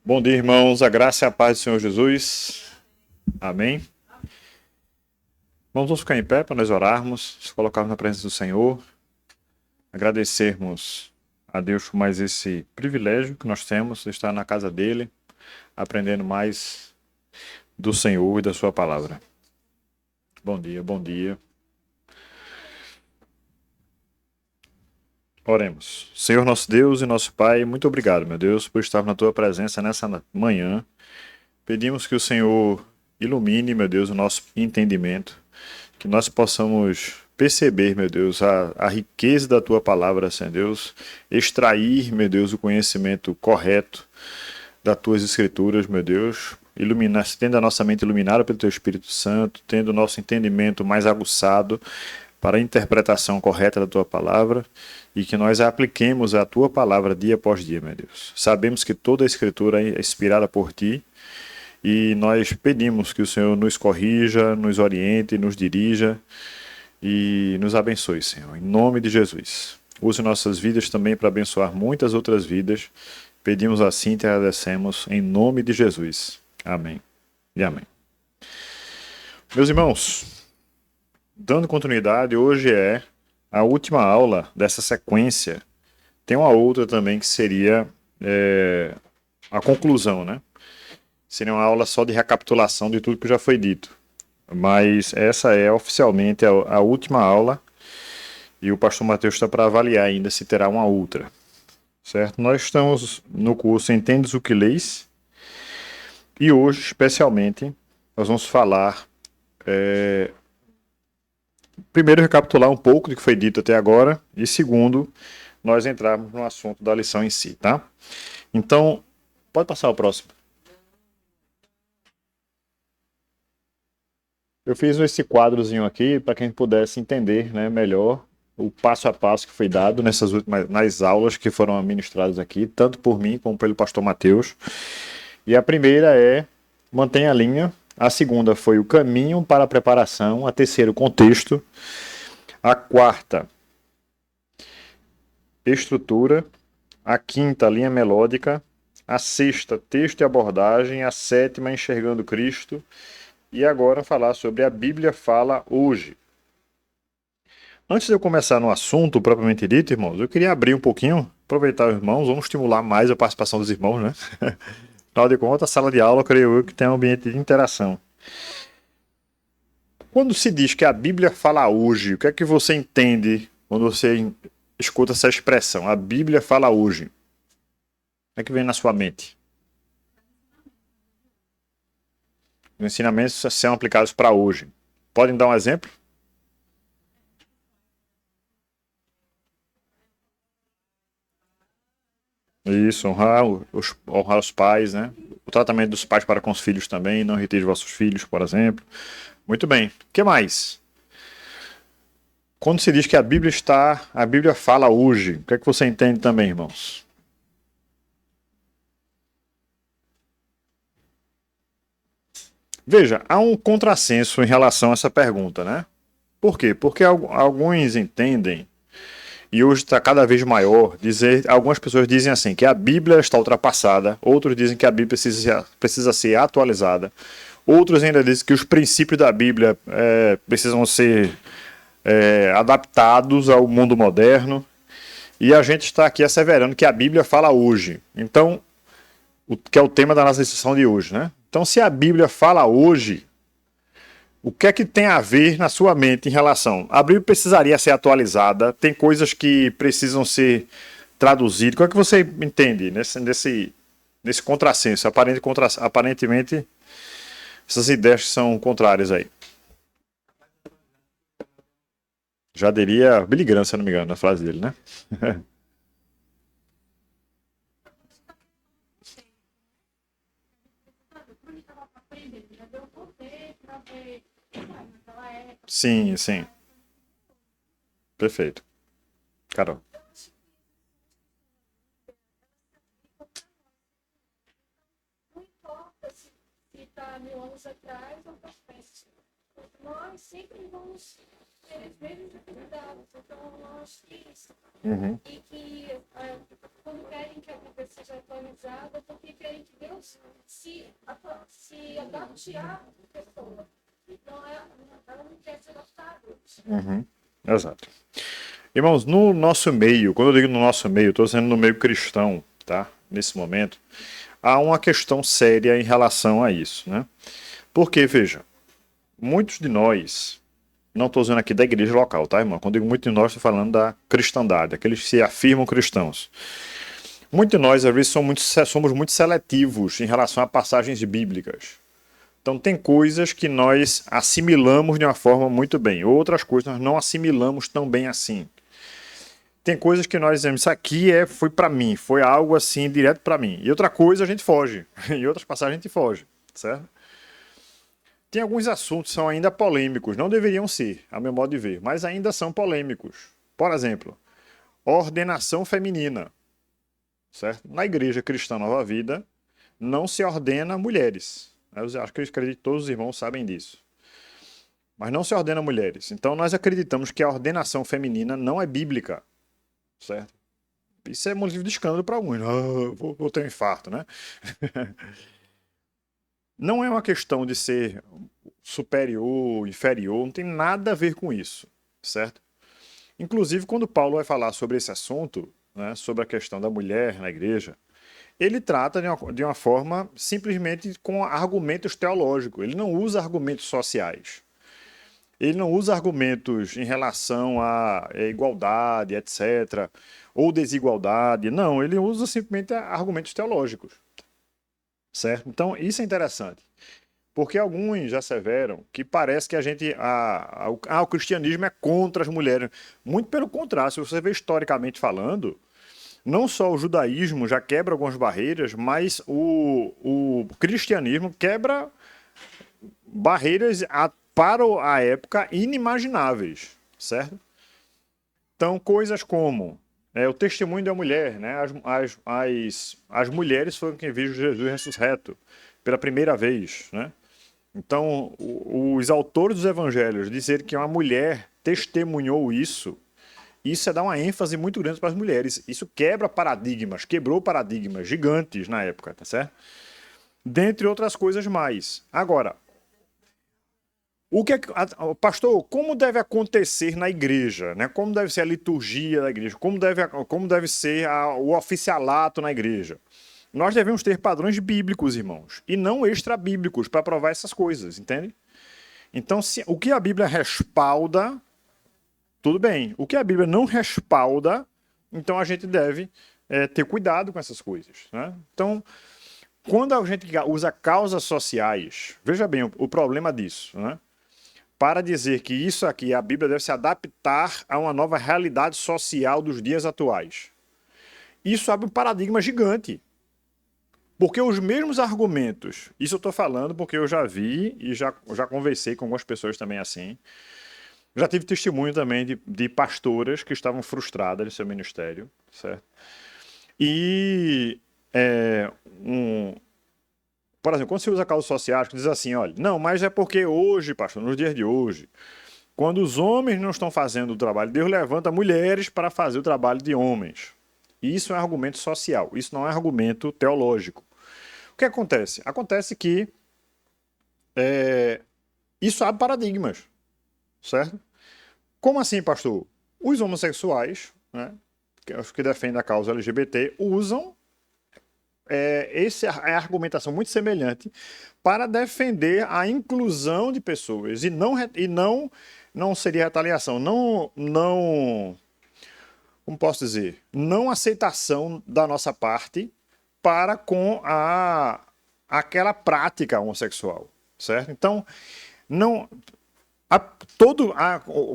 Bom dia, irmãos. A graça e a paz do Senhor Jesus. Amém. Vamos ficar em pé para nós orarmos, nos colocarmos na presença do Senhor, agradecermos a Deus por mais esse privilégio que nós temos de estar na casa dele, aprendendo mais do Senhor e da sua palavra. Bom dia, bom dia. Oremos. Senhor nosso Deus e nosso Pai, muito obrigado, meu Deus, por estar na tua presença nessa manhã. Pedimos que o Senhor ilumine, meu Deus, o nosso entendimento, que nós possamos perceber, meu Deus, a riqueza da tua palavra, Senhor Deus, extrair, meu Deus, o conhecimento correto das tuas escrituras, meu Deus, iluminar, tendo a nossa mente iluminada pelo teu Espírito Santo, tendo o nosso entendimento mais aguçado para a interpretação correta da tua palavra e que nós apliquemos a tua palavra dia após dia, meu Deus. Sabemos que toda a escritura é inspirada por ti e nós pedimos que o Senhor nos corrija, nos oriente, nos dirija e nos abençoe, Senhor, em nome de Jesus. Use nossas vidas também para abençoar muitas outras vidas. Pedimos assim e te agradecemos em nome de Jesus. Amém e amém. Meus irmãos, dando continuidade, hoje é a última aula dessa sequência. Tem uma outra também que seria a conclusão, né? Seria uma aula só de recapitulação de tudo que já foi dito. Mas essa é oficialmente a última aula e o pastor Mateus está para avaliar ainda se terá uma outra. Certo? Nós estamos no curso Entendes o que Leis e hoje, especialmente, nós vamos falar primeiro, recapitular um pouco do que foi dito até agora e segundo, nós entrarmos no assunto da lição em si, tá? Então, pode passar o próximo. Eu fiz esse quadrozinho aqui para quem pudesse entender, né, melhor o passo a passo que foi dado nas aulas que foram ministradas aqui, tanto por mim como pelo pastor Mateus. E a primeira é mantenha a linha, a segunda foi o caminho para a preparação, a terceira o contexto, a quarta estrutura, a quinta linha melódica, a sexta texto e abordagem, a sétima enxergando Cristo. E agora falar sobre a Bíblia fala hoje. Antes de eu começar no assunto propriamente dito, irmãos, eu queria abrir um pouquinho, aproveitar os irmãos, vamos estimular mais a participação dos irmãos, né? Afinal de contas, a sala de aula, creio eu, que tem um ambiente de interação. Quando se diz que a Bíblia fala hoje, o que é que você entende quando você escuta essa expressão? A Bíblia fala hoje. O que é que vem na sua mente? Os ensinamentos são aplicados para hoje. Podem dar um exemplo? Isso, honrar os pais, né? O tratamento dos pais para com os filhos também, não retire vossos filhos, por exemplo. Muito bem. O que mais? Quando se diz que a Bíblia fala hoje, o que é que você entende também, irmãos? Veja, há um contrassenso em relação a essa pergunta, né? Por quê? Porque alguns entendem, e hoje está cada vez maior, algumas pessoas dizem assim, que a Bíblia está ultrapassada, outros dizem que a Bíblia precisa ser atualizada, outros ainda dizem que os princípios da Bíblia precisam ser adaptados ao mundo moderno, e a gente está aqui asseverando que a Bíblia fala hoje. Então, que é o tema da nossa discussão de hoje, né? Então, se a Bíblia fala hoje, o que é que tem a ver na sua mente em relação? A Bíblia precisaria ser atualizada, tem coisas que precisam ser traduzidas. O que é que você entende nesse contrassenso? Aparentemente, essas ideias são contrárias aí. Já diria Billy Graham, se eu não me engano, na frase dele, né? Sim, sim. Perfeito. Carol. Não importa se está 1000 anos atrás ou para frente. Nós sempre vamos ter as mesmas dificuldades. Então, nós que Uhum. E que quando querem que a Bíblia seja atualizada, porque querem que Deus se adapte à pessoa. Então, ela não quer ser adaptada. Uhum. Exato. Irmãos, no nosso meio, quando eu digo no nosso meio, estou dizendo no meio cristão, tá? Nesse momento, há uma questão séria em relação a isso, né? Porque, veja, muitos de nós, não estou dizendo aqui da igreja local, tá, irmão? Quando eu digo muito de nós, estou falando da cristandade, aqueles que se afirmam cristãos. Muitos de nós, às vezes, somos muito seletivos em relação a passagens bíblicas. Então, tem coisas que nós assimilamos de uma forma muito bem, outras coisas nós não assimilamos tão bem assim. Tem coisas que nós dizemos, isso aqui foi para mim, foi algo assim, direto para mim. E outra coisa a gente foge, e outras passagens a gente foge, certo? Tem alguns assuntos que são ainda polêmicos, não deveriam ser, a meu modo de ver, mas ainda são polêmicos. Por exemplo, ordenação feminina, certo? Na Igreja Cristã Nova Vida, não se ordena mulheres. Eu acho que acredito que todos os irmãos sabem disso. Mas não se ordena mulheres. Então nós acreditamos que a ordenação feminina não é bíblica, certo? Isso é motivo de escândalo para alguns. Vou ter um infarto, né? Não é uma questão de ser superior, inferior, não tem nada a ver com isso, certo? Inclusive, quando Paulo vai falar sobre esse assunto, né, sobre a questão da mulher na igreja, ele trata de uma forma simplesmente com argumentos teológicos. Ele não usa argumentos sociais. Ele não usa argumentos em relação à igualdade, etc., ou desigualdade. Não, ele usa simplesmente argumentos teológicos. Certo? Então, isso é interessante. Porque alguns já asseveram que parece que o cristianismo é contra as mulheres. Muito pelo contrário, se você vê historicamente falando, não só o judaísmo já quebra algumas barreiras, mas o cristianismo quebra barreiras para a época inimagináveis, certo? Então, coisas como o testemunho da mulher, né? As mulheres foram quem viram Jesus ressurreto pela primeira vez, né? Então, os autores dos evangelhos dizer que uma mulher testemunhou isso é dar uma ênfase muito grande para as mulheres. Isso quebrou paradigmas gigantes na época, tá certo? Dentre outras coisas mais. Agora, pastor, como deve acontecer na igreja, né? Como deve ser a liturgia da igreja? Como deve ser o oficialato na igreja? Nós devemos ter padrões bíblicos, irmãos, e não extra-bíblicos para provar essas coisas, entende? Então, o que a Bíblia respalda, tudo bem. O que a Bíblia não respalda, então a gente deve ter cuidado com essas coisas, né? Então, quando a gente usa causas sociais, veja bem o problema disso, né? Para dizer que isso aqui, a Bíblia deve se adaptar a uma nova realidade social dos dias atuais. Isso abre um paradigma gigante. Porque os mesmos argumentos, isso eu estou falando porque eu já vi e já conversei com algumas pessoas também assim. Já tive testemunho também de pastoras que estavam frustradas em seu ministério, certo? E, por exemplo, quando se usa causas sociais, que diz assim, olha, não, mas é porque hoje, pastor, nos dias de hoje, quando os homens não estão fazendo o trabalho, Deus levanta mulheres para fazer o trabalho de homens. Isso é um argumento social, isso não é argumento teológico. O que acontece? Acontece que isso abre paradigmas, certo? Como assim, pastor? Os homossexuais, né, que defendem a causa LGBT, usam essa argumentação muito semelhante para defender a inclusão de pessoas e não seria retaliação, como posso dizer, não aceitação da nossa parte para com aquela prática homossexual, certo? Então, não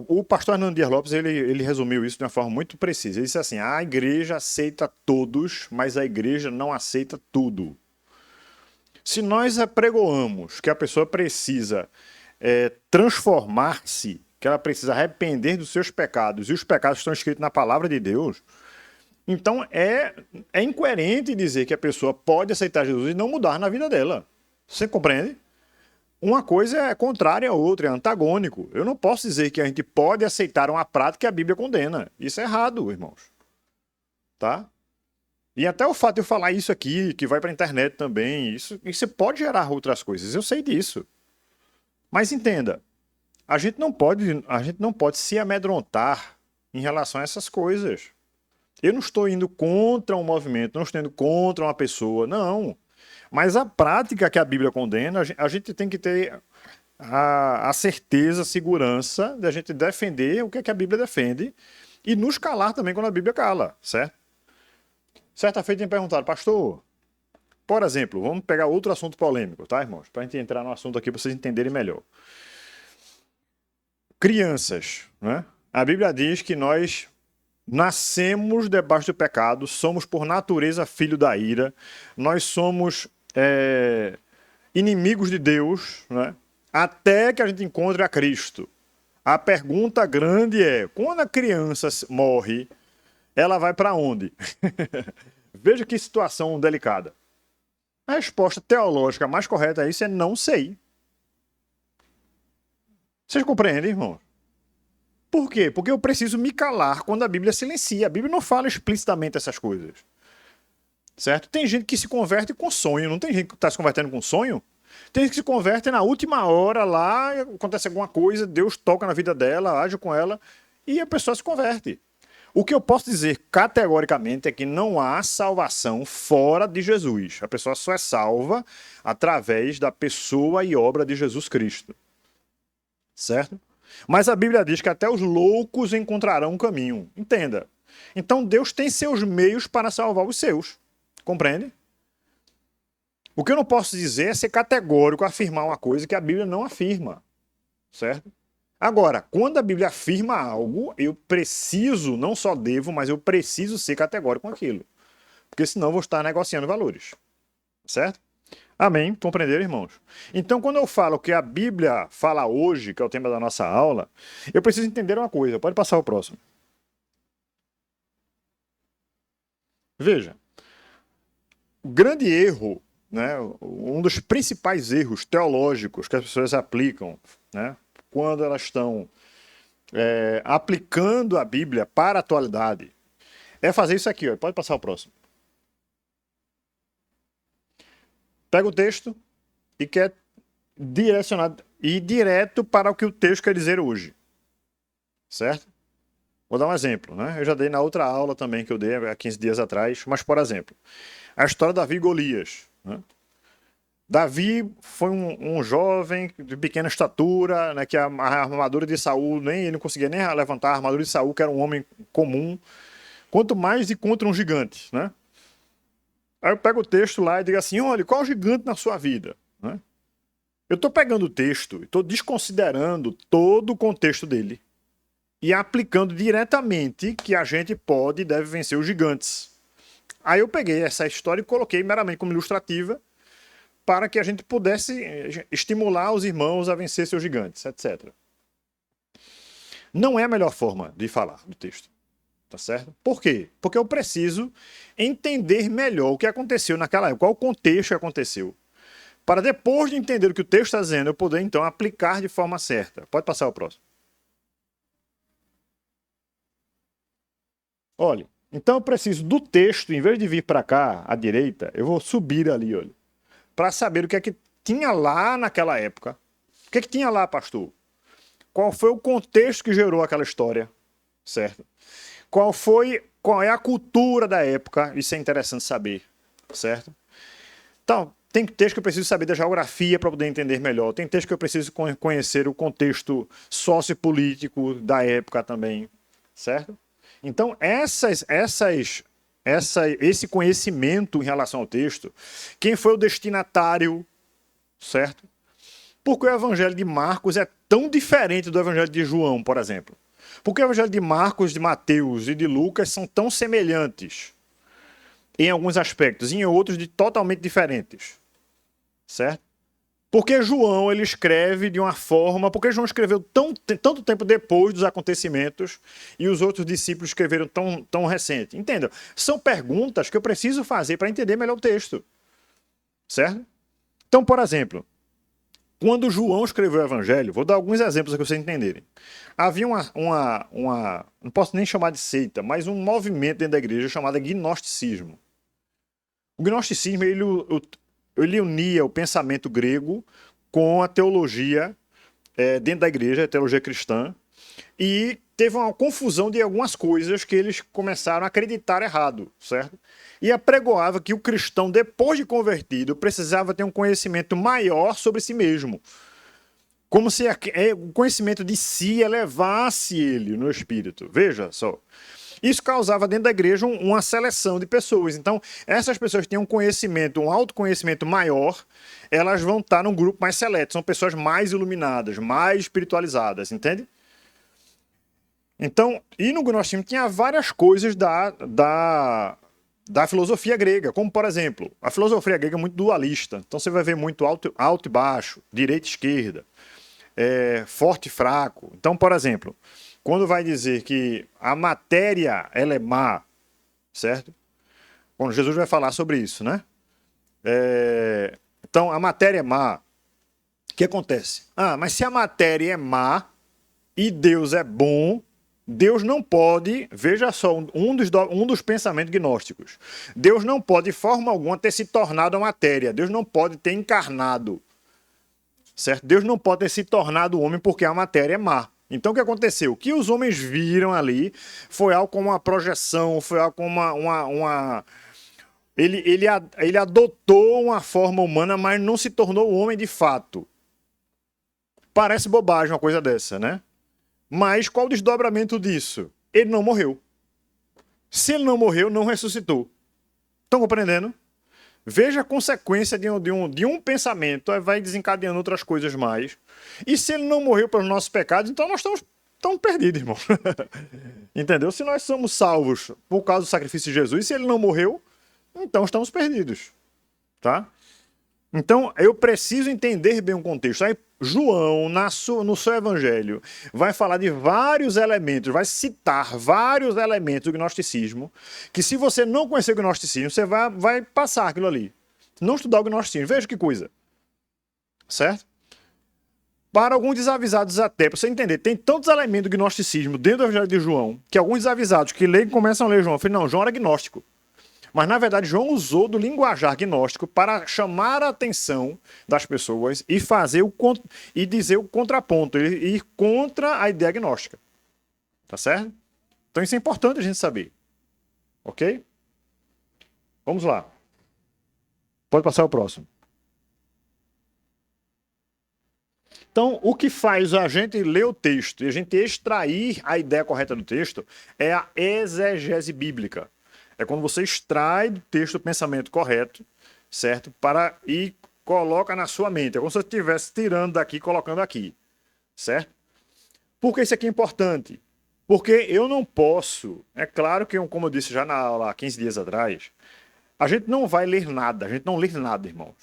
o pastor Hernando Dias Lopes ele resumiu isso de uma forma muito precisa. Ele disse assim: a igreja aceita todos, mas a igreja não aceita tudo. Se nós apregoamos que a pessoa precisa transformar-se, que ela precisa arrepender dos seus pecados, e os pecados estão escritos na palavra de Deus, então é incoerente dizer que a pessoa pode aceitar Jesus e não mudar na vida dela. Você compreende? Uma coisa é contrária à outra, é antagônico. Eu não posso dizer que a gente pode aceitar uma prática que a Bíblia condena. Isso é errado, irmãos. tá? E até o fato de eu falar isso aqui, que vai para a internet também, isso pode gerar outras coisas. Eu sei disso. Mas entenda, a gente não pode se amedrontar em relação a essas coisas. Eu não estou indo contra um movimento, não estou indo contra uma pessoa, não. Mas a prática que a Bíblia condena, a gente tem que ter a certeza, a segurança de a gente defender o que é que a Bíblia defende e nos calar também quando a Bíblia cala, certo? Certa feita me perguntaram, pastor, por exemplo, vamos pegar outro assunto polêmico, tá, irmãos? Para a gente entrar no assunto aqui para vocês entenderem melhor. Crianças, né? A Bíblia diz que nós nascemos debaixo do pecado, somos por natureza filho da ira, nós somos inimigos de Deus, né? Até que a gente encontre a Cristo. A pergunta grande é: quando a criança morre, ela vai para onde? Veja que situação delicada. A resposta teológica mais correta a isso é não sei. Vocês compreendem, irmão? Por quê? Porque eu preciso me calar quando a Bíblia silencia. A Bíblia não fala explicitamente essas coisas. Certo? Tem gente que se converte com sonho. Não tem gente que está se convertendo com sonho? Tem gente que se converte na última hora lá, acontece alguma coisa, Deus toca na vida dela, age com ela e a pessoa se converte. O que eu posso dizer categoricamente é que não há salvação fora de Jesus. A pessoa só é salva através da pessoa e obra de Jesus Cristo. Certo? Mas a Bíblia diz que até os loucos encontrarão um caminho. Entenda. Então Deus tem seus meios para salvar os seus. Compreende? O que eu não posso dizer é ser categórico, afirmar uma coisa que a Bíblia não afirma. Certo? Agora, quando a Bíblia afirma algo, eu preciso, não só devo, mas eu preciso ser categórico com aquilo. Porque senão eu vou estar negociando valores. Certo? Amém? Compreenderam, irmãos? Então, quando eu falo que a Bíblia fala hoje, que é o tema da nossa aula, eu preciso entender uma coisa. Pode passar o próximo. Veja, o grande erro, né, um dos principais erros teológicos que as pessoas aplicam, né, quando elas estão aplicando a Bíblia para a atualidade, é fazer isso aqui. Ó. Pode passar o próximo. Pega o texto e quer direcionar e ir direto para o que o texto quer dizer hoje. Certo? Vou dar um exemplo, né? Eu já dei na outra aula também que eu dei há 15 dias atrás, mas, por exemplo, a história de Davi e Golias. Né? Davi foi um jovem de pequena estatura, né, que a armadura de Saul, ele não conseguia nem levantar a armadura de Saul, que era um homem comum, quanto mais de contra um gigante. Né? Aí eu pego o texto lá e digo assim, olha, qual é o gigante na sua vida? Né? Eu estou pegando o texto e estou desconsiderando todo o contexto dele e aplicando diretamente que a gente pode e deve vencer os gigantes. Aí eu peguei essa história e coloquei meramente como ilustrativa para que a gente pudesse estimular os irmãos a vencer seus gigantes, etc. Não é a melhor forma de falar do texto. Tá certo? Por quê? Porque eu preciso entender melhor o que aconteceu naquela época, qual o contexto que aconteceu. Para depois de entender o que o texto está dizendo, eu poder então aplicar de forma certa. Pode passar o próximo. Olha, então eu preciso do texto, em vez de vir para cá, à direita, eu vou subir ali, olha, para saber o que é que tinha lá naquela época. O que é que tinha lá, pastor? Qual foi o contexto que gerou aquela história, certo? Qual é a cultura da época? Isso é interessante saber, certo? Então, tem texto que eu preciso saber da geografia para poder entender melhor. Tem texto que eu preciso conhecer o contexto sociopolítico da época também, certo? Então, esse conhecimento em relação ao texto, quem foi o destinatário, certo? Porque o evangelho de Marcos é tão diferente do evangelho de João, por exemplo. Porque o evangelho de Marcos, de Mateus e de Lucas são tão semelhantes em alguns aspectos, e em outros totalmente diferentes. Certo? Porque João ele escreve de uma forma... Porque João escreveu tanto tempo depois dos acontecimentos e os outros discípulos escreveram tão recente. Entenda? São perguntas que eu preciso fazer para entender melhor o texto. Certo? Então, por exemplo, Quando João escreveu o Evangelho, vou dar alguns exemplos aqui para vocês entenderem. Havia não posso nem chamar de seita, mas um movimento dentro da igreja chamado gnosticismo. O gnosticismo ele unia o pensamento grego com a teologia dentro da igreja, a teologia cristã, e teve uma confusão de algumas coisas que eles começaram a acreditar errado, certo? E apregoava que o cristão, depois de convertido, precisava ter um conhecimento maior sobre si mesmo. Como se o conhecimento de si elevasse ele no espírito. Veja só. Isso causava dentro da igreja uma seleção de pessoas. Então, essas pessoas que têm um conhecimento, um autoconhecimento maior, elas vão estar num grupo mais seleto. São pessoas mais iluminadas, mais espiritualizadas, entende? Então, e no gnosticismo tinha várias coisas da filosofia grega, como, por exemplo, a filosofia grega é muito dualista. Então, você vai ver muito alto e baixo, direita e esquerda, forte e fraco. Então, por exemplo, quando vai dizer que a matéria ela é má, certo? Quando Jesus vai falar sobre isso, né? Então, a matéria é má. O que acontece? Mas se a matéria é má e Deus é bom, Deus não pode, veja só, um dos pensamentos gnósticos. Deus não pode, de forma alguma, ter se tornado a matéria. Deus não pode ter encarnado. Certo? Deus não pode ter se tornado homem porque a matéria é má. Então o que aconteceu? O que os homens viram ali foi algo como uma projeção, foi algo como Ele adotou uma forma humana, mas não se tornou homem de fato. Parece bobagem uma coisa dessa, né? Mas qual o desdobramento disso? Ele não morreu. Se ele não morreu, não ressuscitou. Estão compreendendo? Veja a consequência de um pensamento, aí vai desencadeando outras coisas mais. E se ele não morreu pelos nossos pecados, então nós estamos perdidos, irmão. Entendeu? Se nós somos salvos por causa do sacrifício de Jesus, e se ele não morreu, então estamos perdidos. Tá? Então, eu preciso entender bem o contexto. Aí, João, no seu evangelho, vai falar de vários elementos, vai citar vários elementos do gnosticismo, que se você não conhecer o gnosticismo, você vai passar aquilo ali. Não estudar o gnosticismo. Veja que coisa. Certo? Para alguns desavisados até, para você entender, tem tantos elementos do gnosticismo dentro do evangelho de João, que alguns desavisados que começam a ler João, falam, não, João era gnóstico. Mas, na verdade, João usou do linguajar gnóstico para chamar a atenção das pessoas e e dizer o contraponto, ir contra a ideia gnóstica. Tá certo? Então, isso é importante a gente saber. Ok? Vamos lá. Pode passar o próximo. Então, o que faz a gente ler o texto e a gente extrair a ideia correta do texto é a exegese bíblica. É quando você extrai do texto o pensamento correto, certo? E coloca na sua mente. É como se você estivesse tirando daqui e colocando aqui, certo? Por que isso aqui é importante? Porque eu não posso... É claro que, como eu disse já na aula há 15 dias atrás, a gente não vai ler nada. A gente não lê nada, irmãos.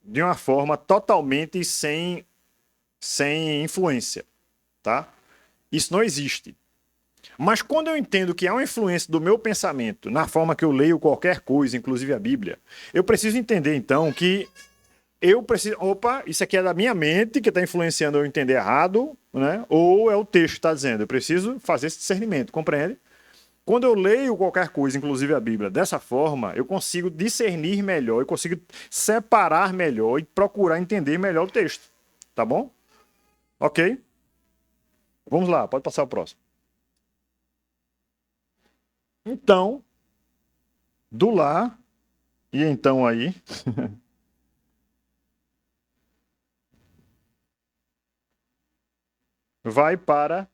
De uma forma totalmente sem influência, tá? Isso não existe. Mas quando eu entendo que há uma influência do meu pensamento na forma que eu leio qualquer coisa, inclusive a Bíblia, eu preciso entender, então, que eu preciso... Opa, isso aqui é da minha mente que está influenciando eu entender errado, né? Ou é o texto que está dizendo. Eu preciso fazer esse discernimento, compreende? Quando eu leio qualquer coisa, inclusive a Bíblia, dessa forma, eu consigo discernir melhor, eu consigo separar melhor e procurar entender melhor o texto. Tá bom? Ok? Vamos lá, pode passar o próximo. Então, do lá, e então aí, vai para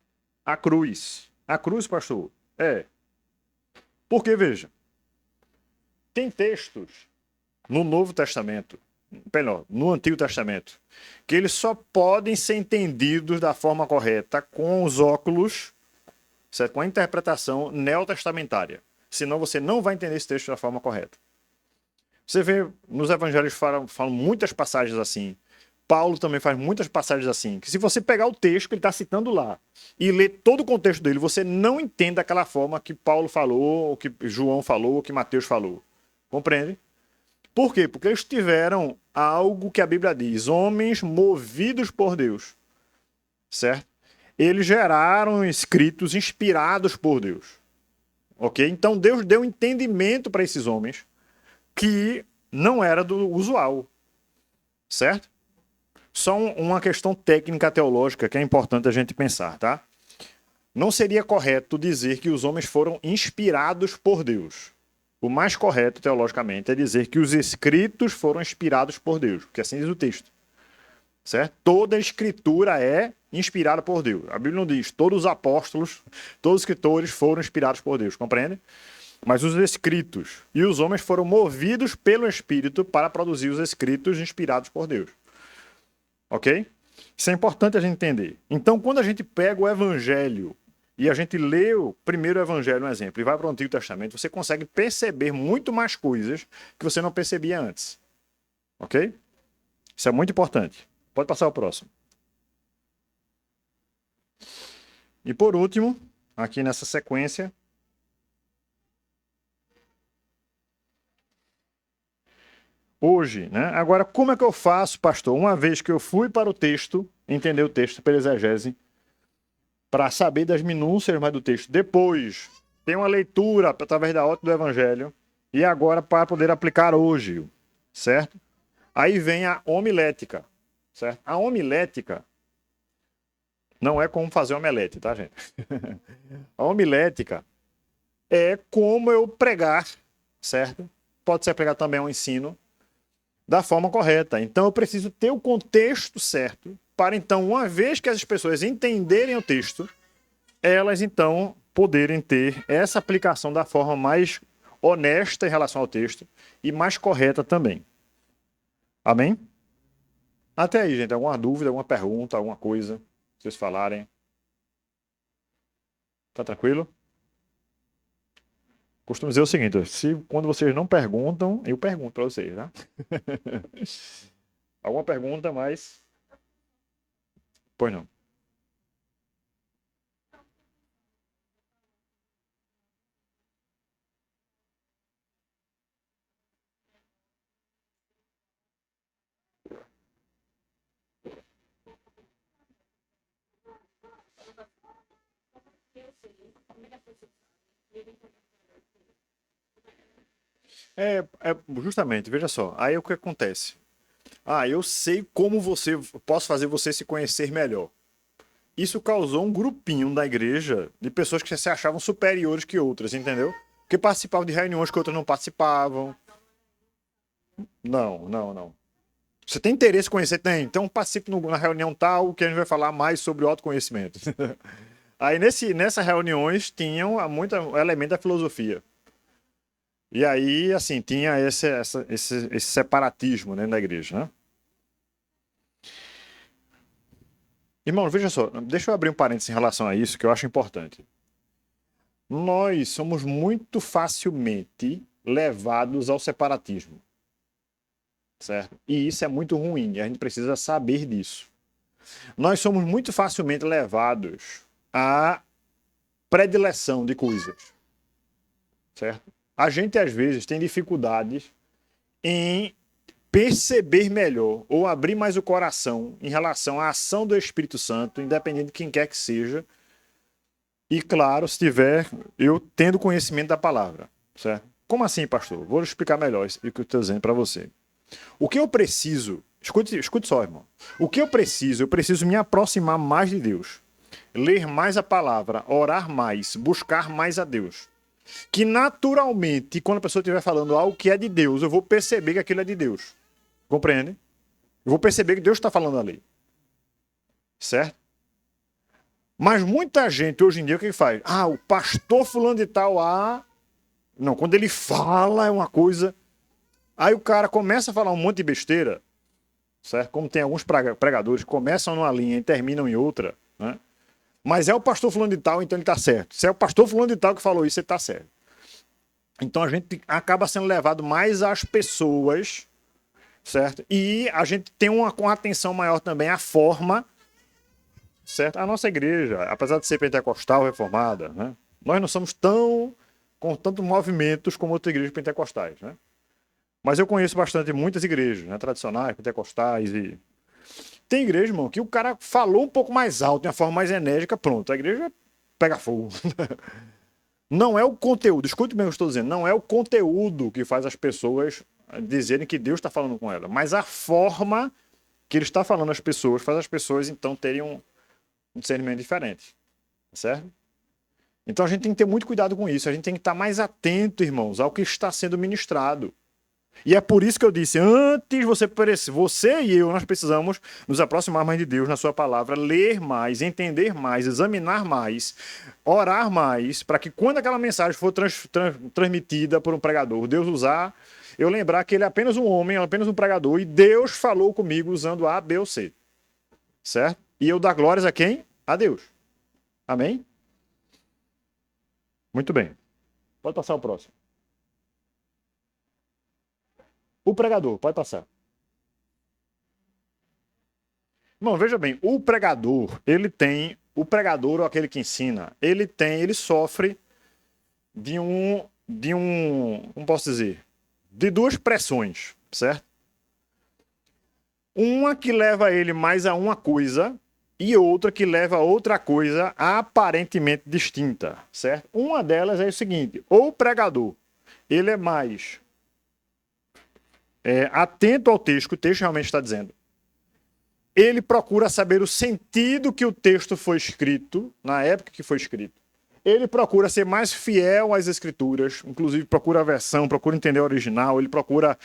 a cruz. A cruz, pastor? Porque, veja, tem textos no Novo Testamento, melhor, no Antigo Testamento, que eles só podem ser entendidos da forma correta com os óculos, certo? Com a interpretação neotestamentária. Senão você não vai entender esse texto da forma correta. Você vê, nos evangelhos falam muitas passagens assim. Paulo também faz muitas passagens assim. Que se você pegar o texto que ele está citando lá e ler todo o contexto dele, você não entende daquela forma que Paulo falou, ou que João falou, ou que Mateus falou. Compreende? Por quê? Porque eles tiveram algo que a Bíblia diz, homens movidos por Deus, certo? Eles geraram escritos inspirados por Deus, ok? Então Deus deu entendimento para esses homens que não era do usual, certo? Só uma questão técnica teológica que é importante a gente pensar, tá? Não seria correto dizer que os homens foram inspirados por Deus. O mais correto, teologicamente, é dizer que os escritos foram inspirados por Deus, porque assim diz o texto. Certo? Toda a escritura é inspirada por Deus. A Bíblia não diz todos os apóstolos, todos os escritores foram inspirados por Deus, compreende? Mas os escritos e os homens foram movidos pelo Espírito para produzir os escritos inspirados por Deus. Ok? Isso é importante a gente entender. Então, quando a gente pega o Evangelho e a gente lê o primeiro Evangelho, um exemplo, e vai para o Antigo Testamento, você consegue perceber muito mais coisas que você não percebia antes. Ok? Isso é muito importante. Pode passar o próximo. E por último, aqui nessa sequência, hoje, né? Agora, como é que eu faço, pastor? Uma vez que eu fui para o texto, entender o texto pela exegese, para saber das minúcias mais do texto. Depois, tem uma leitura através da ótica do Evangelho. E agora, para poder aplicar hoje, certo? Aí vem a homilética, certo? A homilética não é como fazer omelete, tá, gente? A homilética é como eu pregar, certo? Pode ser pregar também um ensino da forma correta. Então, eu preciso ter o contexto certo para, então, uma vez que as pessoas entenderem o texto, elas, então, poderem ter essa aplicação da forma mais honesta em relação ao texto e mais correta também. Amém? Até aí, gente. Alguma dúvida, alguma pergunta, alguma coisa? Vocês falarem. Tá tranquilo? Costumo dizer o seguinte, quando vocês não perguntam, eu pergunto para vocês, tá? Alguma pergunta, mas... Pois não. Justamente, veja só. Aí o que acontece? Eu sei como posso fazer você se conhecer melhor. Isso causou um grupinho da igreja de pessoas que se achavam superiores que outras, entendeu? Que participavam de reuniões que outras não participavam. Não, não, não. Você tem interesse em conhecer? Tem. Então participe na reunião tal que a gente vai falar mais sobre o autoconhecimento. Aí nessas reuniões tinham muito elemento da filosofia. E aí, assim, tinha esse separatismo dentro da igreja, né? Irmão, veja só, deixa eu abrir um parênteses em relação a isso, que eu acho importante. Nós somos muito facilmente levados ao separatismo, certo? E isso é muito ruim, e a gente precisa saber disso. Nós somos muito facilmente levados à predileção de coisas, certo? A gente, às vezes, tem dificuldades em perceber melhor ou abrir mais o coração em relação à ação do Espírito Santo, independente de quem quer que seja. E, claro, se tiver, eu tendo conhecimento da palavra, certo? Como assim, pastor? Vou explicar melhor o que eu estou dizendo para você. O que eu preciso... Escute só, irmão. O que eu preciso me aproximar mais de Deus. Ler mais a palavra, orar mais, buscar mais a Deus. Que naturalmente, quando a pessoa estiver falando algo que é de Deus, eu vou perceber que aquilo é de Deus. Compreende? Eu vou perceber que Deus está falando ali. Certo? Mas muita gente hoje em dia o que faz? O pastor fulano de tal, Não, quando ele fala é uma coisa... Aí o cara começa a falar um monte de besteira, certo? Como tem alguns pregadores que começam numa linha e terminam em outra, né? Mas é o pastor fulano de tal, então ele está certo. Se é o pastor fulano de tal que falou isso, ele está certo. Então a gente acaba sendo levado mais às pessoas, certo? E a gente tem uma atenção maior também à forma, certo? A nossa igreja, apesar de ser pentecostal reformada, né? Nós não somos com tantos movimentos como outras igrejas pentecostais, né? Mas eu conheço bastante muitas igrejas, né, tradicionais, pentecostais e... Tem igreja, irmão, que o cara falou um pouco mais alto, de uma forma mais enérgica, pronto, a igreja pega fogo. Não é o conteúdo, escute bem o que eu estou dizendo, não é o conteúdo que faz as pessoas dizerem que Deus está falando com ela, mas a forma que ele está falando às pessoas faz as pessoas, então, terem um discernimento diferente, certo? Então a gente tem que ter muito cuidado com isso, a gente tem que estar mais atento, irmãos, ao que está sendo ministrado. E é por isso que eu disse, antes você e eu, nós precisamos nos aproximar mais de Deus na sua palavra, ler mais, entender mais, examinar mais, orar mais, para que quando aquela mensagem for transmitida por um pregador, Deus usar, eu lembrar que ele é apenas um homem, apenas um pregador, e Deus falou comigo usando A, B ou C. Certo? E eu dar glórias a quem? A Deus. Amém? Muito bem. Pode passar o próximo. O pregador, pode passar. Não, veja bem, o pregador ou aquele que ensina, ele sofre como posso dizer, de duas pressões, certo? Uma que leva ele mais a uma coisa e outra que leva a outra coisa aparentemente distinta, certo? Uma delas é o seguinte, o pregador, ele é mais atento ao texto que o texto realmente está dizendo. Ele procura saber o sentido que o texto foi escrito, na época que foi escrito. Ele procura ser mais fiel às escrituras, inclusive procura a versão, procura entender o original, ele procura,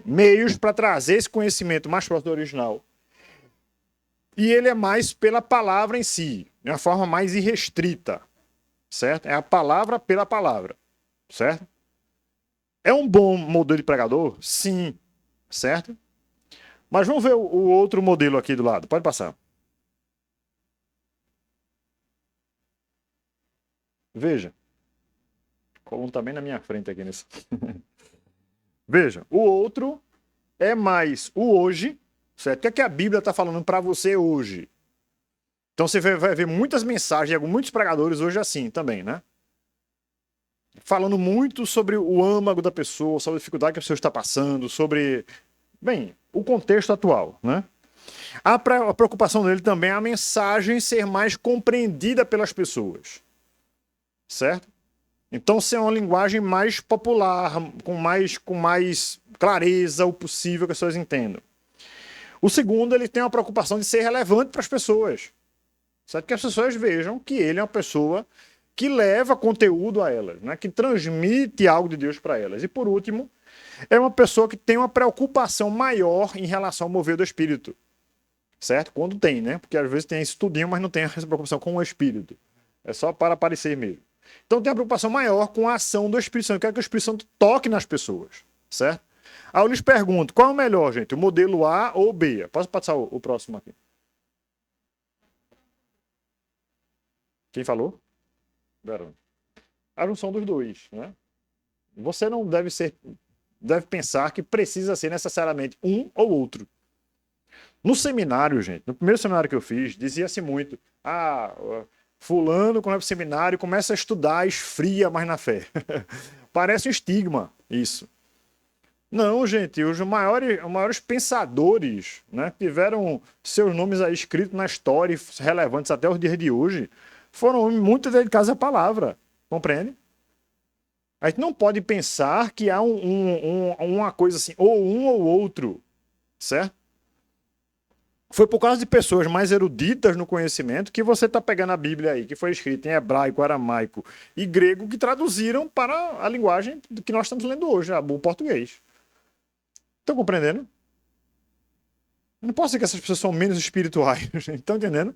meios para trazer esse conhecimento mais próximo do original. E ele é mais pela palavra em si, de uma forma mais irrestrita, certo? É a palavra pela palavra, certo? É um bom modelo de pregador? Sim, certo? Mas vamos ver o outro modelo aqui do lado. Pode passar. Veja. O Coluna está bem na minha frente aqui nisso. Veja, o outro é mais o hoje, certo? O que é que a Bíblia está falando para você hoje? Então você vai ver muitas mensagens, muitos pregadores hoje assim também, né? Falando muito sobre o âmago da pessoa, sobre a dificuldade que a pessoa está passando, sobre, o contexto atual, né? A preocupação dele também é a mensagem ser mais compreendida pelas pessoas, certo? Então, ser uma linguagem mais popular, com mais clareza, o possível que as pessoas entendam. O segundo, ele tem uma preocupação de ser relevante para as pessoas, certo? Que as pessoas vejam que ele é uma pessoa que leva conteúdo a elas, né? Que transmite algo de Deus para elas. E por último, é uma pessoa que tem uma preocupação maior em relação ao mover do Espírito, certo? Quando tem, né? Porque às vezes tem estudinho, mas não tem essa preocupação com o Espírito. É só para aparecer mesmo. Então tem uma preocupação maior com a ação do Espírito Santo. Quer que o Espírito Santo toque nas pessoas, certo? Aí eu lhes pergunto, qual é o melhor, gente? O modelo A ou B? Posso passar o próximo aqui? Quem falou? Verão. A junção dos dois, né? Você não deve pensar que precisa ser necessariamente um ou outro. No seminário, gente, no primeiro seminário que eu fiz, dizia-se muito, fulano, quando vai pro seminário, começa a estudar, esfria mais na fé. Parece um estigma, isso. Não, gente, os maiores pensadores, né, tiveram seus nomes aí escritos na história, relevantes até os dias de hoje, foram muito dedicados à palavra, compreende? A gente não pode pensar que há uma coisa assim, ou um ou outro, certo? Foi por causa de pessoas mais eruditas no conhecimento que você está pegando a Bíblia aí, que foi escrita em hebraico, aramaico e grego, que traduziram para a linguagem que nós estamos lendo hoje, o português. Estão compreendendo? Não posso dizer que essas pessoas são menos espirituais, estão entendendo?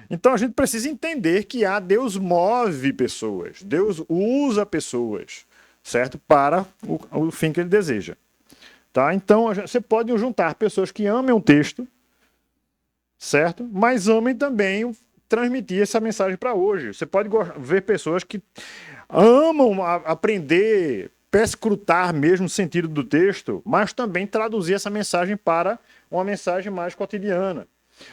Então a gente precisa entender que Deus move pessoas, Deus usa pessoas, certo? Para o fim que ele deseja. Tá? Então você pode juntar pessoas que amem o texto, certo? Mas amem também transmitir essa mensagem para hoje. Você pode ver pessoas que amam aprender, perscrutar mesmo o sentido do texto, mas também traduzir essa mensagem para uma mensagem mais cotidiana.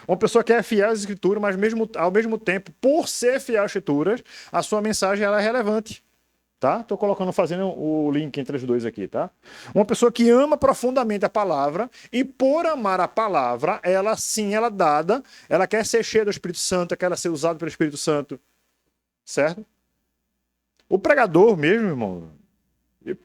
Uma pessoa que é fiel às escrituras, mas ao mesmo tempo, por ser fiel às escrituras, a sua mensagem ela é relevante. tá? Estou colocando, fazendo o link entre os dois aqui, tá? Uma pessoa que ama profundamente a palavra e por amar a palavra, ela sim, ela é dada, ela quer ser cheia do Espírito Santo, quer ser usada pelo Espírito Santo, certo? O pregador mesmo, irmão,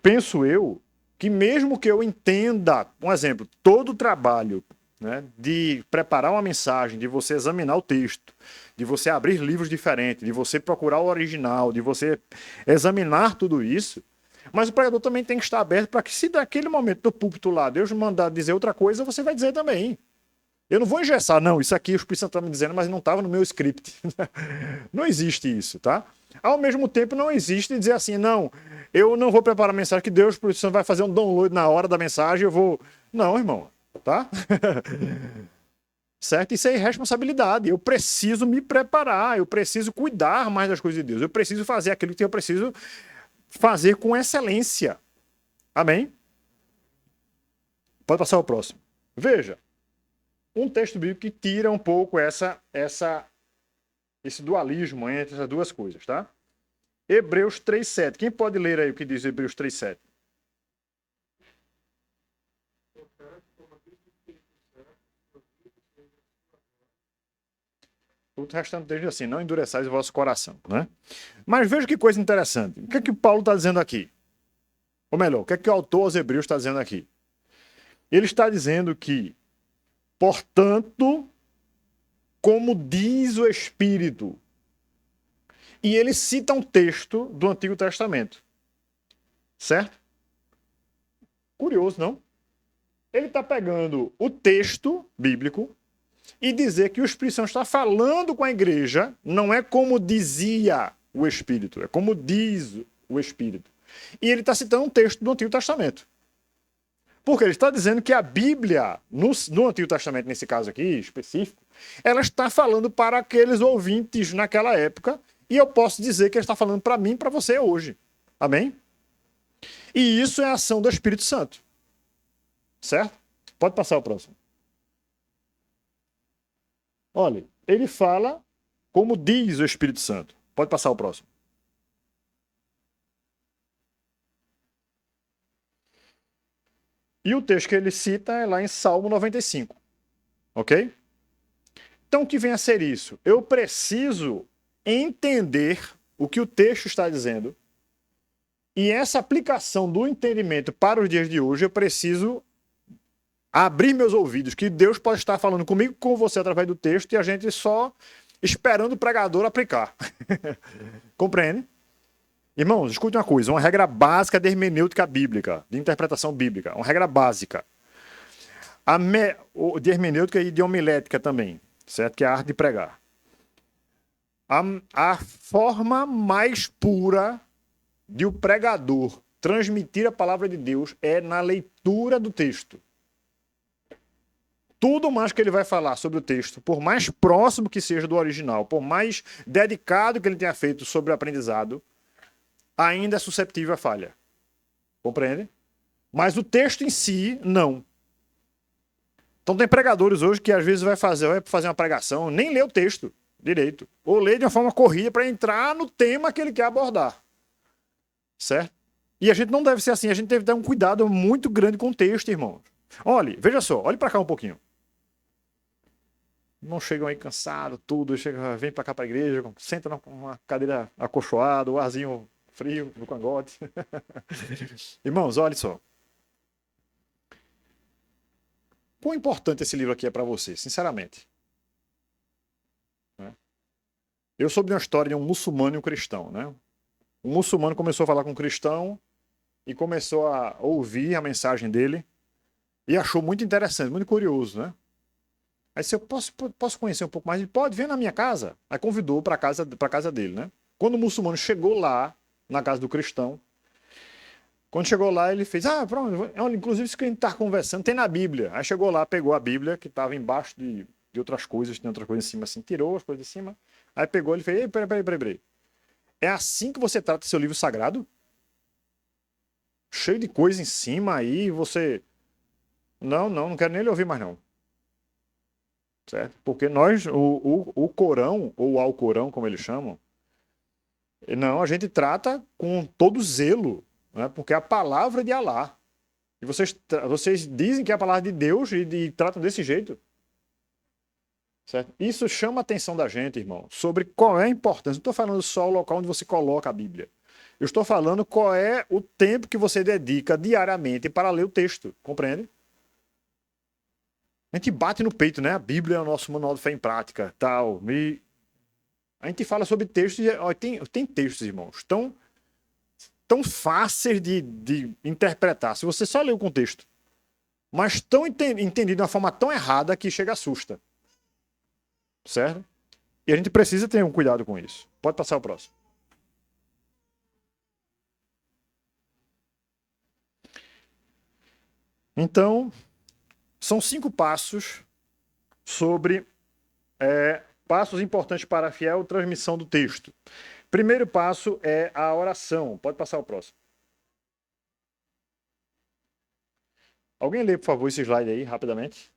penso eu, que mesmo que eu entenda, um exemplo, todo o trabalho, né, de preparar uma mensagem, de você examinar o texto, de você abrir livros diferentes, de você procurar o original, de você examinar tudo isso, mas o pregador também tem que estar aberto para que, se daquele momento do púlpito lá Deus mandar dizer outra coisa, você vai dizer também. Eu não vou engessar, não, isso aqui o Espírito Santo está me dizendo, mas não estava no meu script. Não existe isso, tá? Ao mesmo tempo, não existe dizer assim, não, eu não vou preparar a mensagem que Deus, o Espírito Santo vai fazer um download na hora da mensagem, eu vou... Não, irmão, tá? Certo? Isso é irresponsabilidade. Eu preciso me preparar, eu preciso cuidar mais das coisas de Deus, eu preciso fazer aquilo que eu preciso fazer com excelência. Amém? Pode passar o próximo. Veja, um texto bíblico que tira um pouco esse dualismo entre essas duas coisas, tá? Hebreus 3,7. Quem pode ler aí o que diz Hebreus 3,7? O restante diz assim, não endureçais o vosso coração, né? Mas veja que coisa interessante. O que é que Paulo está dizendo aqui? Ou melhor, o que é que o autor aos Hebreus está dizendo aqui? Ele está dizendo que, portanto, como diz o Espírito, e ele cita um texto do Antigo Testamento, certo? Curioso, não? Ele está pegando o texto bíblico e dizer que o Espírito Santo está falando com a igreja, não é como dizia o Espírito, é como diz o Espírito. E ele está citando um texto do Antigo Testamento. Porque ele está dizendo que a Bíblia, no Antigo Testamento, nesse caso aqui específico, ela está falando para aqueles ouvintes naquela época, e eu posso dizer que ele está falando para mim e para você hoje. Amém? E isso é a ação do Espírito Santo. Certo? Pode passar o próximo. Olha, ele fala como diz o Espírito Santo. Pode passar o próximo. E o texto que ele cita é lá em Salmo 95. Ok? Então, o que vem a ser isso? Eu preciso entender o que o texto está dizendo. E essa aplicação do entendimento para os dias de hoje, eu preciso abrir meus ouvidos, que Deus pode estar falando comigo, com você, através do texto, e a gente só esperando o pregador aplicar. Compreende? Irmãos, escute uma coisa, uma regra básica de hermenêutica bíblica, de interpretação bíblica, uma regra básica. De hermenêutica e de homilética também, certo? Que é a arte de pregar. A forma mais pura de o pregador transmitir a palavra de Deus é na leitura do texto. Tudo mais que ele vai falar sobre o texto, por mais próximo que seja do original, por mais dedicado que ele tenha feito sobre o aprendizado, ainda é susceptível à falha. Compreende? Mas o texto em si, não. Então tem pregadores hoje que às vezes vai fazer uma pregação, nem lê o texto direito, ou lê de uma forma corrida para entrar no tema que ele quer abordar. Certo? E a gente não deve ser assim, a gente deve ter um cuidado muito grande com o texto, irmãos. Olhe, veja só, olhe para cá um pouquinho. Não chegam aí cansado, tudo, vem para cá para a igreja, senta numa cadeira acolchoada, o arzinho frio no cangote. Irmãos, olha só. Quão importante esse livro aqui é para você, sinceramente. Eu soube de uma história de um muçulmano e um cristão, né? O muçulmano começou a falar com o cristão e começou a ouvir a mensagem dele e achou muito interessante, muito curioso, né? Aí disse, eu posso conhecer um pouco mais? Ele pode, vir na minha casa. Aí convidou para casa dele, né? Quando o muçulmano chegou lá, na casa do cristão, quando chegou lá, ele fez, pronto, inclusive isso que a gente está conversando tem na Bíblia. Aí chegou lá, pegou a Bíblia, que estava embaixo de outras coisas, tem outras coisas em cima, assim, tirou as coisas de cima. Aí pegou, ele fez, ei, peraí. É assim que você trata seu livro sagrado? Cheio de coisa em cima aí, você... Não quero nem lhe ouvir mais não. Certo? Porque nós, o Corão, ou o Alcorão, como eles chamam, Não, a gente trata com todo zelo, né? Porque é a palavra de Alá. E vocês dizem que é a palavra de Deus e tratam desse jeito. Certo? Isso chama a atenção da gente, irmão, sobre qual é a importância. Não estou falando só o local onde você coloca a Bíblia. Eu estou falando qual é o tempo que você dedica diariamente para ler o texto. Compreende? A gente bate no peito, né? A Bíblia é o nosso manual de fé em prática, tal. E a gente fala sobre textos, tem textos, irmãos, tão fáceis de interpretar. Se você só lê o contexto, mas tão entendido de uma forma tão errada que chega a assusta. Certo? E a gente precisa ter um cuidado com isso. Pode passar o próximo. Então, são 5 passos sobre passos importantes para a fiel transmissão do texto. Primeiro passo é a oração. Pode passar o próximo. Alguém lê, por favor, esse slide aí, rapidamente?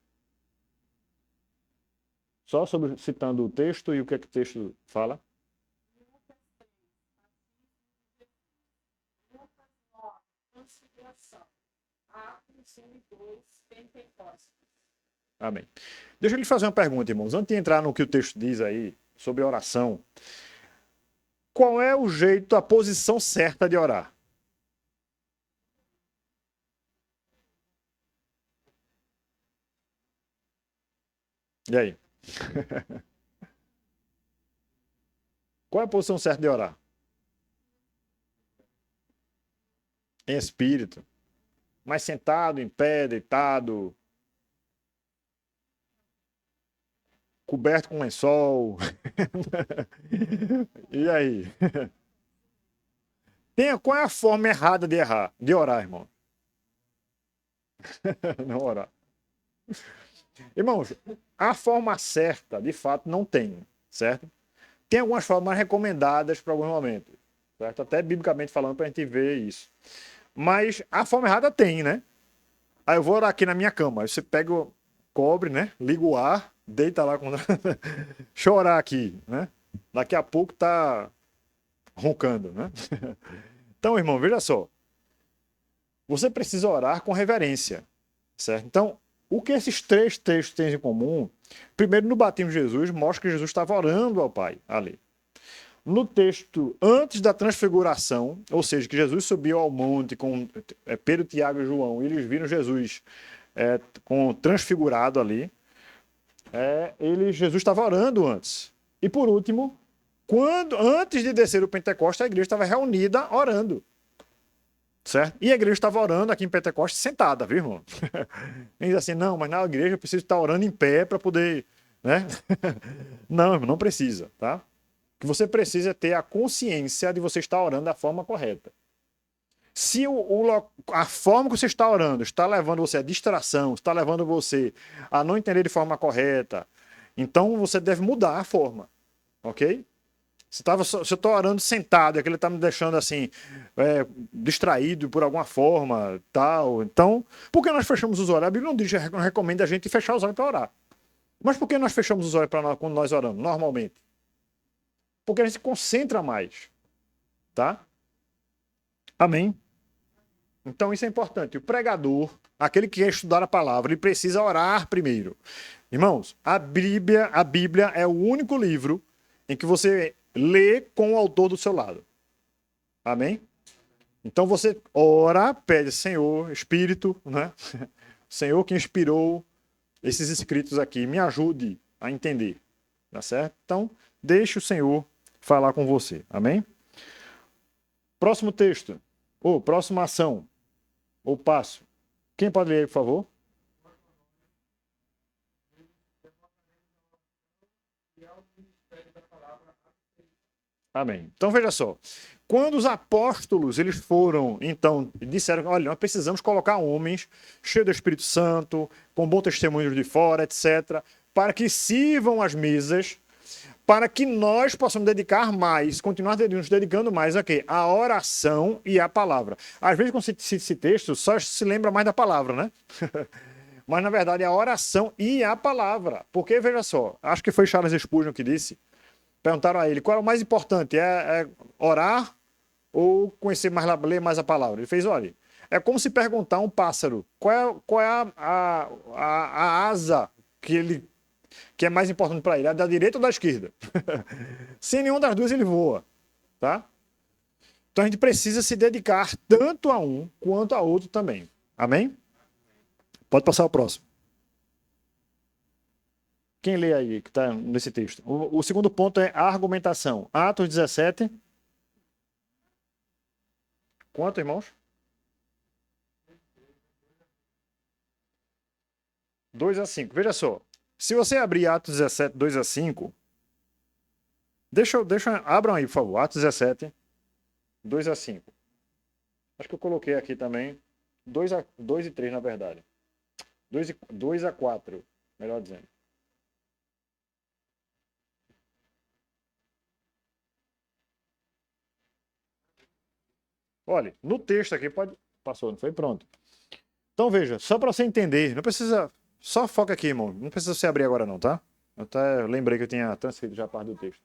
Só sobre, citando o texto e o que é que o texto fala. Amém. Deixa eu lhe fazer uma pergunta, irmãos. Antes de entrar no que o texto diz aí sobre oração, qual é o jeito, a posição certa de orar? E aí? Qual é a posição certa de orar? Em espírito. Mas sentado, em pé, deitado, coberto com lençol. E aí? Qual é a forma errada de orar, irmão? Não orar. Irmãos, a forma certa, de fato, não tem, certo? Tem algumas formas recomendadas para alguns momentos, certo? Até biblicamente falando, para a gente ver isso. Mas a forma errada tem, né? Aí eu vou orar aqui na minha cama. Aí você pega o cobre, né? Liga o ar, deita lá com chorar aqui, né? Daqui a pouco tá roncando, né? Então, irmão, veja só. Você precisa orar com reverência, certo? Então, o que esses 3 textos têm em comum? Primeiro, no batismo de Jesus, mostra que Jesus estava orando ao Pai ali. No texto antes da transfiguração, ou seja, que Jesus subiu ao monte com Pedro, Tiago e João, e eles viram Jesus transfigurado ali, Jesus estava orando antes. E por último, antes de descer o Pentecostes, a igreja estava reunida orando. Certo? E a igreja estava orando aqui em Pentecostes sentada, viu, irmão? E diz assim, não, mas na igreja eu preciso estar orando em pé para poder, né? Não, irmão, não precisa, tá? O que você precisa é ter a consciência de você estar orando da forma correta. Se a forma que você está orando está levando você à distração, está levando você a não entender de forma correta, então você deve mudar a forma, ok? Se eu estou orando sentado, é que ele está me deixando assim, distraído por alguma forma, tal. Então, por que nós fechamos os olhos? A Bíblia não recomenda a gente fechar os olhos para orar. Mas por que nós fechamos os olhos quando nós oramos, normalmente? Porque a gente se concentra mais, tá? Amém? Então isso é importante. O pregador, aquele que quer estudar a palavra, ele precisa orar primeiro. Irmãos, a Bíblia é o único livro em que você lê com o autor do seu lado. Amém? Então você ora, pede, Senhor, Espírito, né? Senhor que inspirou esses escritos aqui, me ajude a entender. Tá certo? Então, deixe o Senhor falar com você. Amém? Próximo texto. Ou próxima ação. Ou passo. Quem pode ler aí, por favor? Amém. Então veja só. Quando os apóstolos eles foram, então, disseram, olha, nós precisamos colocar homens cheios do Espírito Santo, com bom testemunho de fora, etc., para que sirvam as mesas, para que nós possamos dedicar mais, continuar nos dedicando mais a quê? A oração e a palavra. Às vezes, quando se cita esse texto, só se lembra mais da palavra, né? Mas, na verdade, é a oração e a palavra. Porque, veja só, acho que foi Charles Spurgeon que disse Perguntaram a ele qual é o mais importante, é orar ou conhecer mais, ler mais a palavra? Ele fez, olha, é como se perguntar a um pássaro qual é a asa que é mais importante para ele, a da direita ou da esquerda? Sem nenhuma das duas ele voa, tá? Então a gente precisa se dedicar tanto a um quanto a outro também. Amém? Pode passar ao próximo. Quem lê aí que está nesse texto? O segundo ponto é a argumentação. Atos 17. Quanto, irmãos? 2-5. Veja só. Se você abrir Atos 17, 2-5. Abram aí, por favor. Atos 17, 2-5. Acho que eu coloquei aqui também. 2 e 3, na verdade. 2-4, melhor dizendo. Olha, no texto aqui pode. Passou, não foi? Pronto. Então veja, só para você entender, não precisa. Só foca aqui, irmão. Não precisa você abrir agora, não, tá? Eu até lembrei que eu tinha transferido já a parte do texto.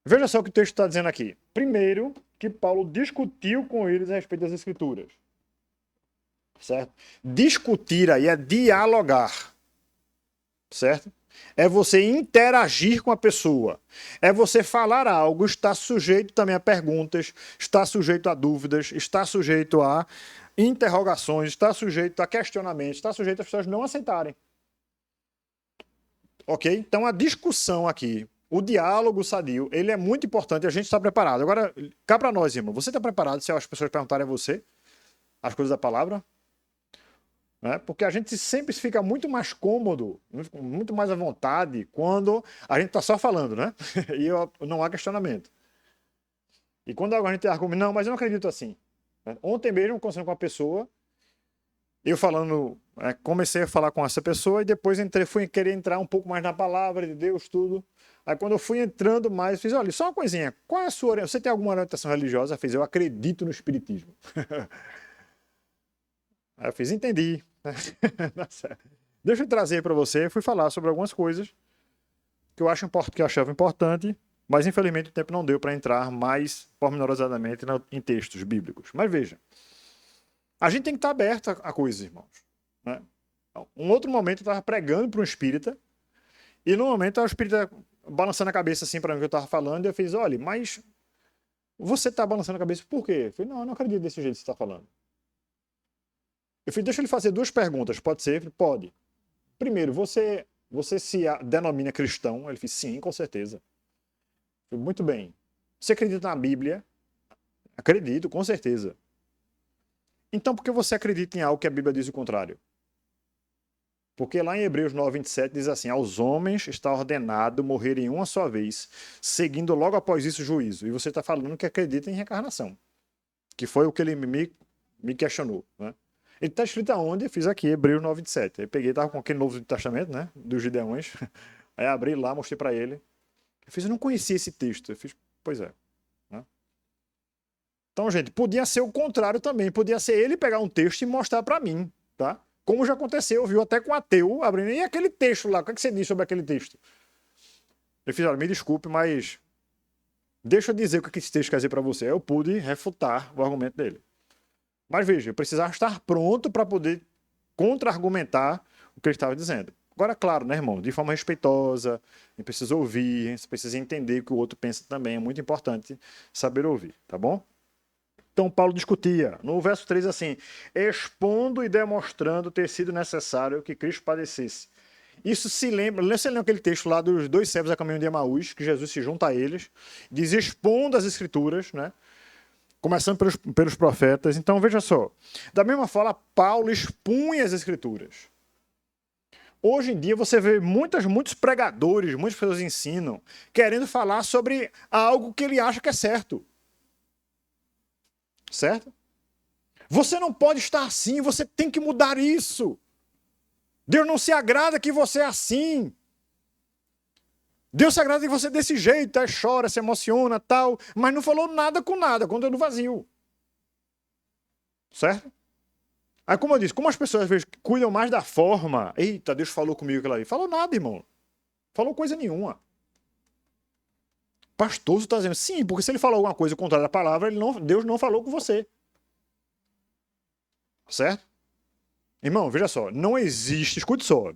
Veja só o que o texto está dizendo aqui. Primeiro, que Paulo discutiu com eles a respeito das Escrituras. Certo? Discutir aí é dialogar. Certo? É você interagir com a pessoa. É você falar algo, está sujeito também a perguntas, está sujeito a dúvidas, está sujeito a interrogações, está sujeito a questionamentos, está sujeito às pessoas não aceitarem. Ok? Então a discussão aqui, o diálogo sadio, ele é muito importante, a gente está preparado. Agora, cá para nós, irmão, você está preparado se as pessoas perguntarem a você as coisas da palavra? Né? Porque a gente sempre fica muito mais cômodo, muito mais à vontade quando a gente está só falando, né? E não há questionamento. E quando a gente argumenta, não, mas eu não acredito assim. Ontem mesmo, conversando com uma pessoa, eu falando, comecei a falar com essa pessoa e depois fui querer entrar um pouco mais na palavra de Deus, tudo. Aí quando eu fui entrando mais, eu fiz, olha, só uma coisinha, qual é a sua orientação? Você tem alguma orientação religiosa? Eu fiz, eu acredito no espiritismo. Aí eu fiz, entendi. Deixa eu trazer para você, fui falar sobre algumas coisas que eu achava importante, mas infelizmente o tempo não deu para entrar mais pormenorizadamente em textos bíblicos. Mas veja, a gente tem que estar aberto a coisas, irmãos. Né? Um outro momento eu estava pregando para um espírita, e no momento o espírita balançando a cabeça assim para mim que eu estava falando, e eu fiz, olha, mas você está balançando a cabeça por quê? Eu falei, não, eu não acredito desse jeito que você está falando. Eu falei, deixa eu lhe fazer duas perguntas, pode ser? Falei, pode. Primeiro, você se denomina cristão? Ele disse, sim, com certeza. Eu falei, muito bem. Você acredita na Bíblia? Acredito, com certeza. Então por que você acredita em algo que a Bíblia diz o contrário? Porque lá em Hebreus 9:27 diz assim, aos homens está ordenado morrerem uma só vez, seguindo logo após isso o juízo. E você está falando que acredita em reencarnação. Que foi o que ele me questionou, né? Ele está escrito aonde? Eu fiz aqui, Hebreus 9:27. Aí peguei, tava com aquele Novo Testamento, né? Dos Gideões. Aí abri lá, mostrei para ele. Eu fiz, eu não conhecia esse texto. Eu fiz, pois é. Né? Então, gente, podia ser o contrário também. Podia ser ele pegar um texto e mostrar para mim, tá? Como já aconteceu, viu? Até com ateu abrindo. E aquele texto lá? O que você diz sobre aquele texto? Eu fiz, olha, me desculpe, mas deixa eu dizer o que esse texto quer dizer para você. Eu pude refutar o argumento dele. Mas veja, eu precisava estar pronto para poder contra-argumentar o que ele estava dizendo. Agora, claro, né, irmão? De forma respeitosa, a gente precisa ouvir, a gente precisa entender o que o outro pensa também. É muito importante saber ouvir, tá bom? Então, Paulo discutia. No verso 3, assim, expondo e demonstrando ter sido necessário que Cristo padecesse. Isso se lembra, você lembra aquele texto lá dos dois servos a caminho de Emaús, que Jesus se junta a eles, diz expondo as escrituras, né? Começando pelos profetas. Então, veja só. Da mesma forma, Paulo expunha as escrituras. Hoje em dia, você vê muitos pregadores, muitas pessoas ensinam, querendo falar sobre algo que ele acha que é certo. Certo? Você não pode estar assim, você tem que mudar isso. Deus não se agrada que você é assim. Deus se agrada que você é desse jeito, aí chora, se emociona, tal, mas não falou nada com nada, conteúdo vazio. Certo? Aí, como eu disse, como as pessoas às vezes cuidam mais da forma, eita, Deus falou comigo aquilo ali. Falou nada, irmão. Falou coisa nenhuma. Pastor, você está dizendo? Sim, porque se ele falou alguma coisa contrária à palavra, Deus não falou com você. Certo? Irmão, veja só, não existe, escute só,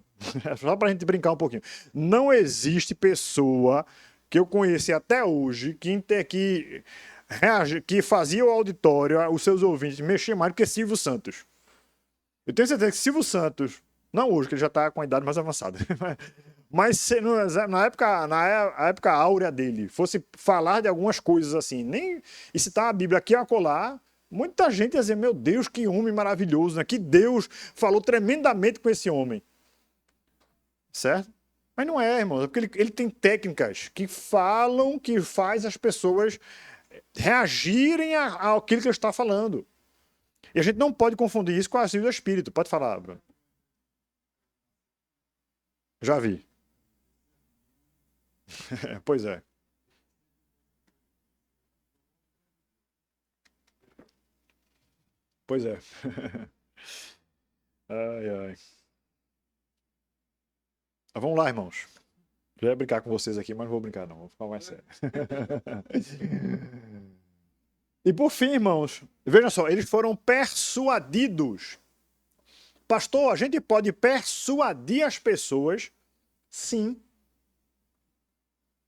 só pra gente brincar um pouquinho. Não existe pessoa que eu conheci até hoje que fazia o auditório, os seus ouvintes, mexer mais do que Silvio Santos. Eu tenho certeza que Silvio Santos, não hoje, que ele já tá com a idade mais avançada, mas na época áurea dele, fosse falar de algumas coisas assim, nem e citar a Bíblia aqui e acolá, muita gente ia dizer, meu Deus, que homem maravilhoso, né? Que Deus falou tremendamente com esse homem. Certo? Mas não é, irmão, porque ele tem técnicas que faz as pessoas reagirem àquilo que ele está falando. E a gente não pode confundir isso com a ação do Espírito. Pode falar, Bruno. Já vi. Pois é. Pois é. Ai, ai. Vamos lá, irmãos. Já ia brincar com vocês aqui, mas não vou brincar, não. Vou ficar mais sério. E por fim, irmãos, veja só, eles foram persuadidos. Pastor, a gente pode persuadir as pessoas? Sim.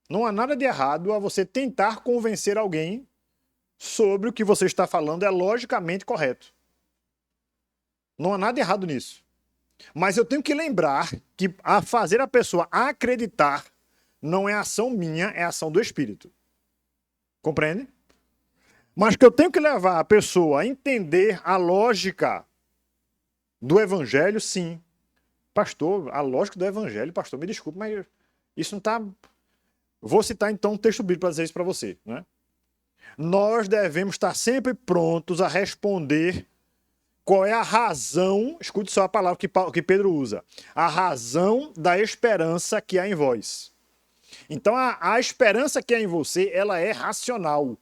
Não há nada de errado a você tentar convencer alguém sobre o que você está falando é logicamente correto. Não há nada errado nisso. Mas eu tenho que lembrar que a fazer a pessoa acreditar não é ação minha, é ação do Espírito. Compreende? Mas que eu tenho que levar a pessoa a entender a lógica do Evangelho, sim. Pastor, a lógica do Evangelho, pastor, me desculpe, mas isso não está... Vou citar então um texto bíblico para dizer isso para você, né? Nós devemos estar sempre prontos a responder qual é a razão, escute só a palavra que Pedro usa, a razão da esperança que há em vós. Então a esperança que há em você, ela é racional.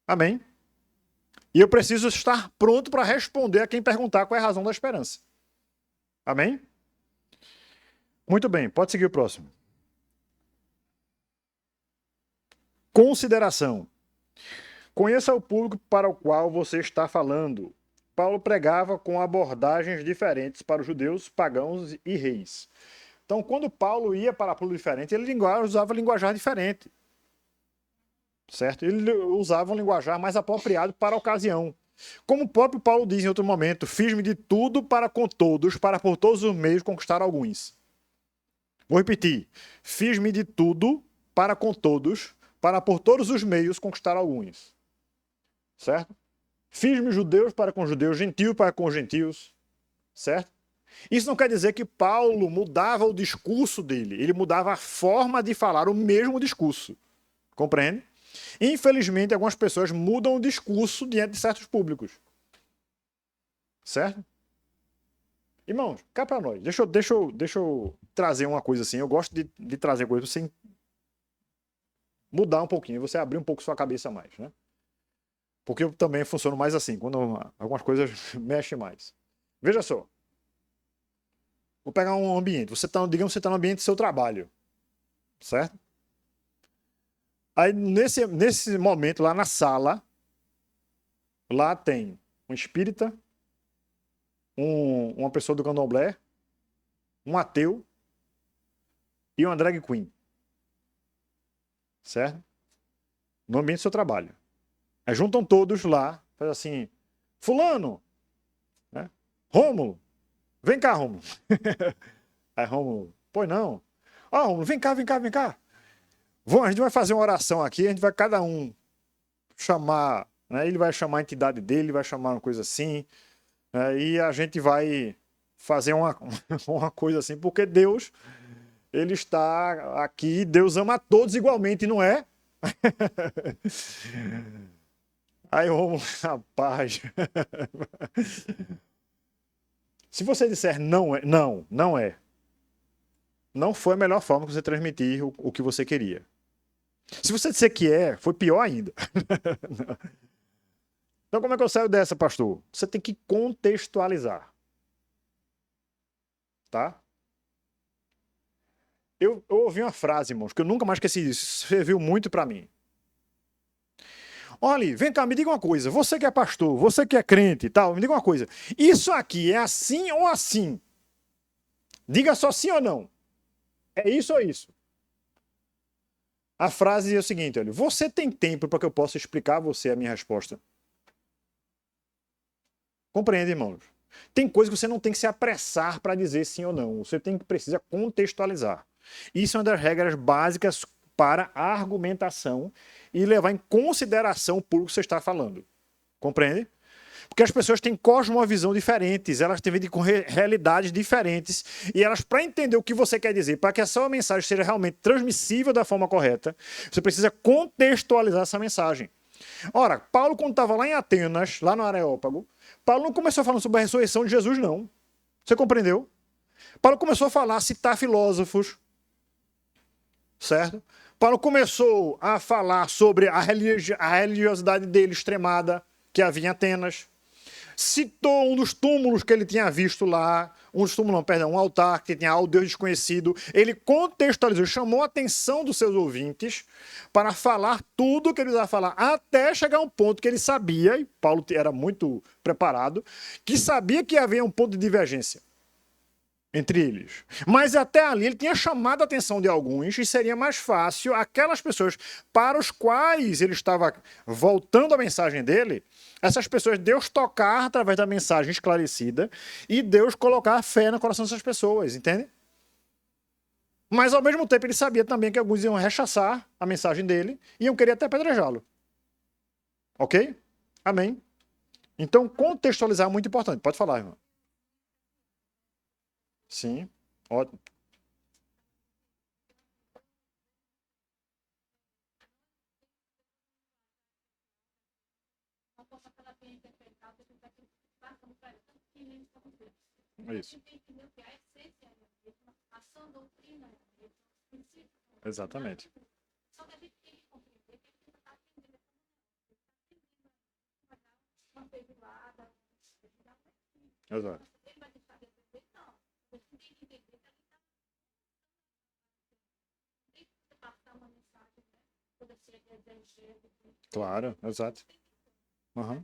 Amém? E eu preciso estar pronto para responder a quem perguntar qual é a razão da esperança. Amém? Muito bem, pode seguir o próximo. Consideração. Conheça o público para o qual você está falando. Paulo pregava com abordagens diferentes para os judeus, pagãos e reis. Então, quando Paulo ia para público diferente, ele usava linguajar diferente. Certo? Ele usava um linguajar mais apropriado para a ocasião. Como o próprio Paulo diz em outro momento, fiz-me de tudo para com todos, para por todos os meios conquistar alguns. Vou repetir. Fiz-me de tudo para com todos, para por todos os meios conquistar alguns. Certo? Fiz-me judeus para com judeus, gentios para com gentios. Certo? Isso não quer dizer que Paulo mudava o discurso dele. Ele mudava a forma de falar o mesmo discurso. Compreende? Infelizmente, algumas pessoas mudam o discurso diante de certos públicos. Certo? Irmãos, cá para nós. Deixa eu trazer uma coisa assim. Eu gosto de trazer coisas sem mudar um pouquinho, você abrir um pouco sua cabeça mais, né? Porque eu também funciono mais assim, quando algumas coisas mexem mais. Veja só. Vou pegar um ambiente. Digamos que você está no ambiente do seu trabalho. Certo? Aí, nesse momento, lá na sala, lá tem um espírita, uma pessoa do candomblé, um ateu e uma drag queen. Certo? No ambiente do seu trabalho. Aí juntam todos lá, faz assim, fulano, né? Rômulo, vem cá, Rômulo. Aí Rômulo, pois não. Ó, Rômulo, vem cá. A gente vai fazer uma oração aqui, a gente vai cada um chamar, né? Ele vai chamar a entidade dele, vai chamar uma coisa assim, né? E a gente vai fazer uma coisa assim, porque Deus, ele está aqui, Deus ama a todos igualmente, não é? Aí Rômulo, rapaz. Se você disser não é, não é. Não foi a melhor forma que você transmitir o que você queria. Se você disser que é, foi pior ainda. Então, como é que eu saio dessa, pastor? Você tem que contextualizar. Tá? Eu ouvi uma frase, irmãos, que eu nunca mais esqueci disso. Isso serviu muito para mim. Olha, vem cá, me diga uma coisa. Você que é pastor, você que é crente e tal, me diga uma coisa. Isso aqui é assim ou assim? Diga só sim ou não. É isso ou isso? A frase é o seguinte, olha. Você tem tempo para que eu possa explicar a você a minha resposta? Compreende, irmãos? Tem coisa que você não tem que se apressar para dizer sim ou não. Você precisa contextualizar. Isso é uma das regras básicas para a argumentação e levar em consideração o público que você está falando. Compreende? Porque as pessoas têm cosmovisão diferentes, elas têm com realidades diferentes, e elas, para entender o que você quer dizer, para que a sua mensagem seja realmente transmissível da forma correta, você precisa contextualizar essa mensagem. Ora, Paulo, quando estava lá em Atenas, lá no Areópago, Paulo não começou falando sobre a ressurreição de Jesus, não. Você compreendeu? Paulo começou a falar, a citar filósofos, certo? Paulo começou a falar sobre a religiosidade dele extremada que havia em Atenas. Citou um dos túmulos que ele tinha visto lá, um altar que tinha ao Deus desconhecido. Ele contextualizou, chamou a atenção dos seus ouvintes para falar tudo o que ele ia falar, até chegar a um ponto que ele sabia, e Paulo era muito preparado, que sabia que havia um ponto de divergência entre eles. Mas até ali ele tinha chamado a atenção de alguns e seria mais fácil aquelas pessoas para os quais ele estava voltando a mensagem dele, essas pessoas, Deus tocar através da mensagem esclarecida e Deus colocar a fé no coração dessas pessoas, entende? Mas ao mesmo tempo ele sabia também que alguns iam rechaçar a mensagem dele e iam querer até apedrejá-lo. Ok? Amém? Então contextualizar é muito importante. Pode falar, irmão. Sim, ótimo. É isso. Exatamente. Exato. Claro, exato. Uhum.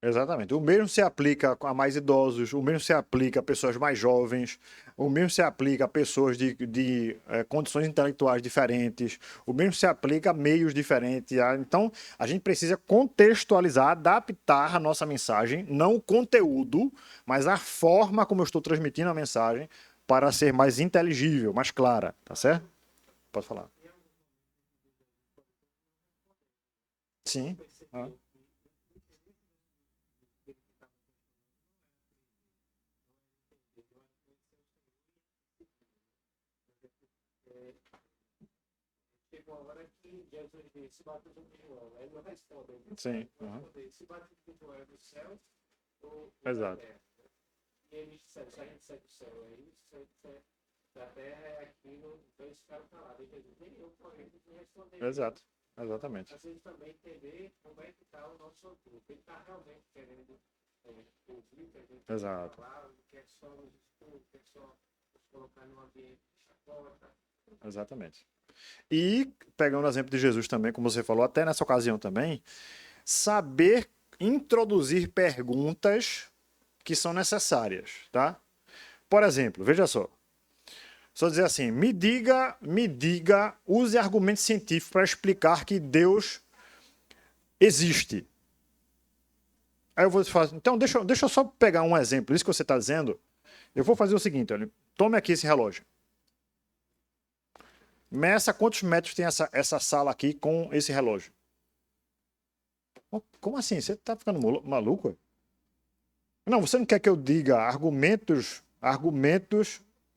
Exatamente. O mesmo se aplica a mais idosos, o mesmo se aplica a pessoas mais jovens, o mesmo se aplica a pessoas de condições intelectuais diferentes, o mesmo se aplica a meios diferentes. Então, a gente precisa contextualizar, adaptar a nossa mensagem, não o conteúdo, mas a forma como eu estou transmitindo a mensagem para ser mais inteligível, mais clara, tá certo? Pode falar. Sim. Ah. Chegou a hora que Jesus disse, batiza de João. Ele não responde. Sim. Se batiza de João é do céu ou Exato. da terra? E eles disseram, se a gente disser do céu é isso, se a gente disser da terra é aquilo, então eles ficaram calados. E Jesus, nem eu correndo de responder. Exato. Exatamente. A gente também entender como é que está o nosso grupo. Ele está realmente querendo ouvir, que a gente Exato. falar, quer só nos escutar, quer só nos colocar num ambiente de chacota. Exatamente. E, pegando o exemplo de Jesus também, como você falou, até nessa ocasião também, saber introduzir perguntas que são necessárias, tá? Por exemplo, veja só dizer assim, me diga, use argumentos científicos para explicar que Deus existe. Aí eu vou falar, então deixa eu só pegar um exemplo, isso que você está dizendo, eu vou fazer o seguinte, olha, tome aqui esse relógio. Meça quantos metros tem essa sala aqui com esse relógio. Como assim? Você tá ficando maluco? Não, você não quer que eu diga argumentos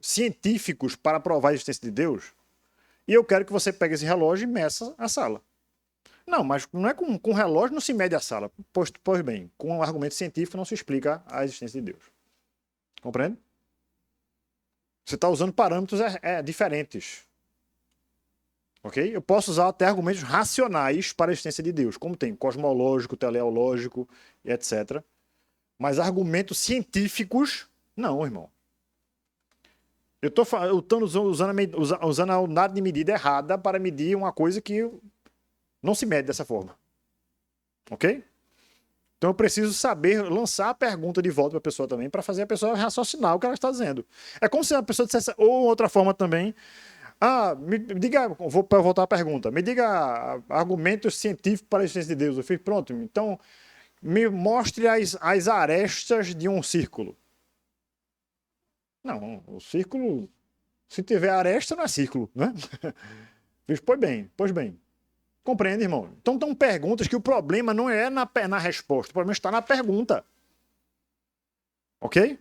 científicos para provar a existência de Deus? E eu quero que você pegue esse relógio e meça a sala. Não, mas não é com relógio não se mede a sala. Pois bem, com um argumento científico não se explica a existência de Deus. Compreende? Você está usando parâmetros diferentes. Ok? Eu posso usar até argumentos racionais para a existência de Deus, como tem cosmológico, teleológico, etc. Mas argumentos científicos, não, irmão. Eu estou usando a unidade de medida errada para medir uma coisa que não se mede dessa forma. Ok? Então eu preciso saber lançar a pergunta de volta para a pessoa também, para fazer a pessoa raciocinar o que ela está dizendo. É como se a pessoa dissesse, ou outra forma também, me diga, vou voltar à pergunta, me diga argumentos científicos para a existência de Deus. Eu fiz, pronto, então me mostre as arestas de um círculo. Não, o círculo, se tiver aresta, não é círculo, né? Pois bem. Compreende, irmão? Então, são perguntas que o problema não é na resposta, o problema está na pergunta. Ok?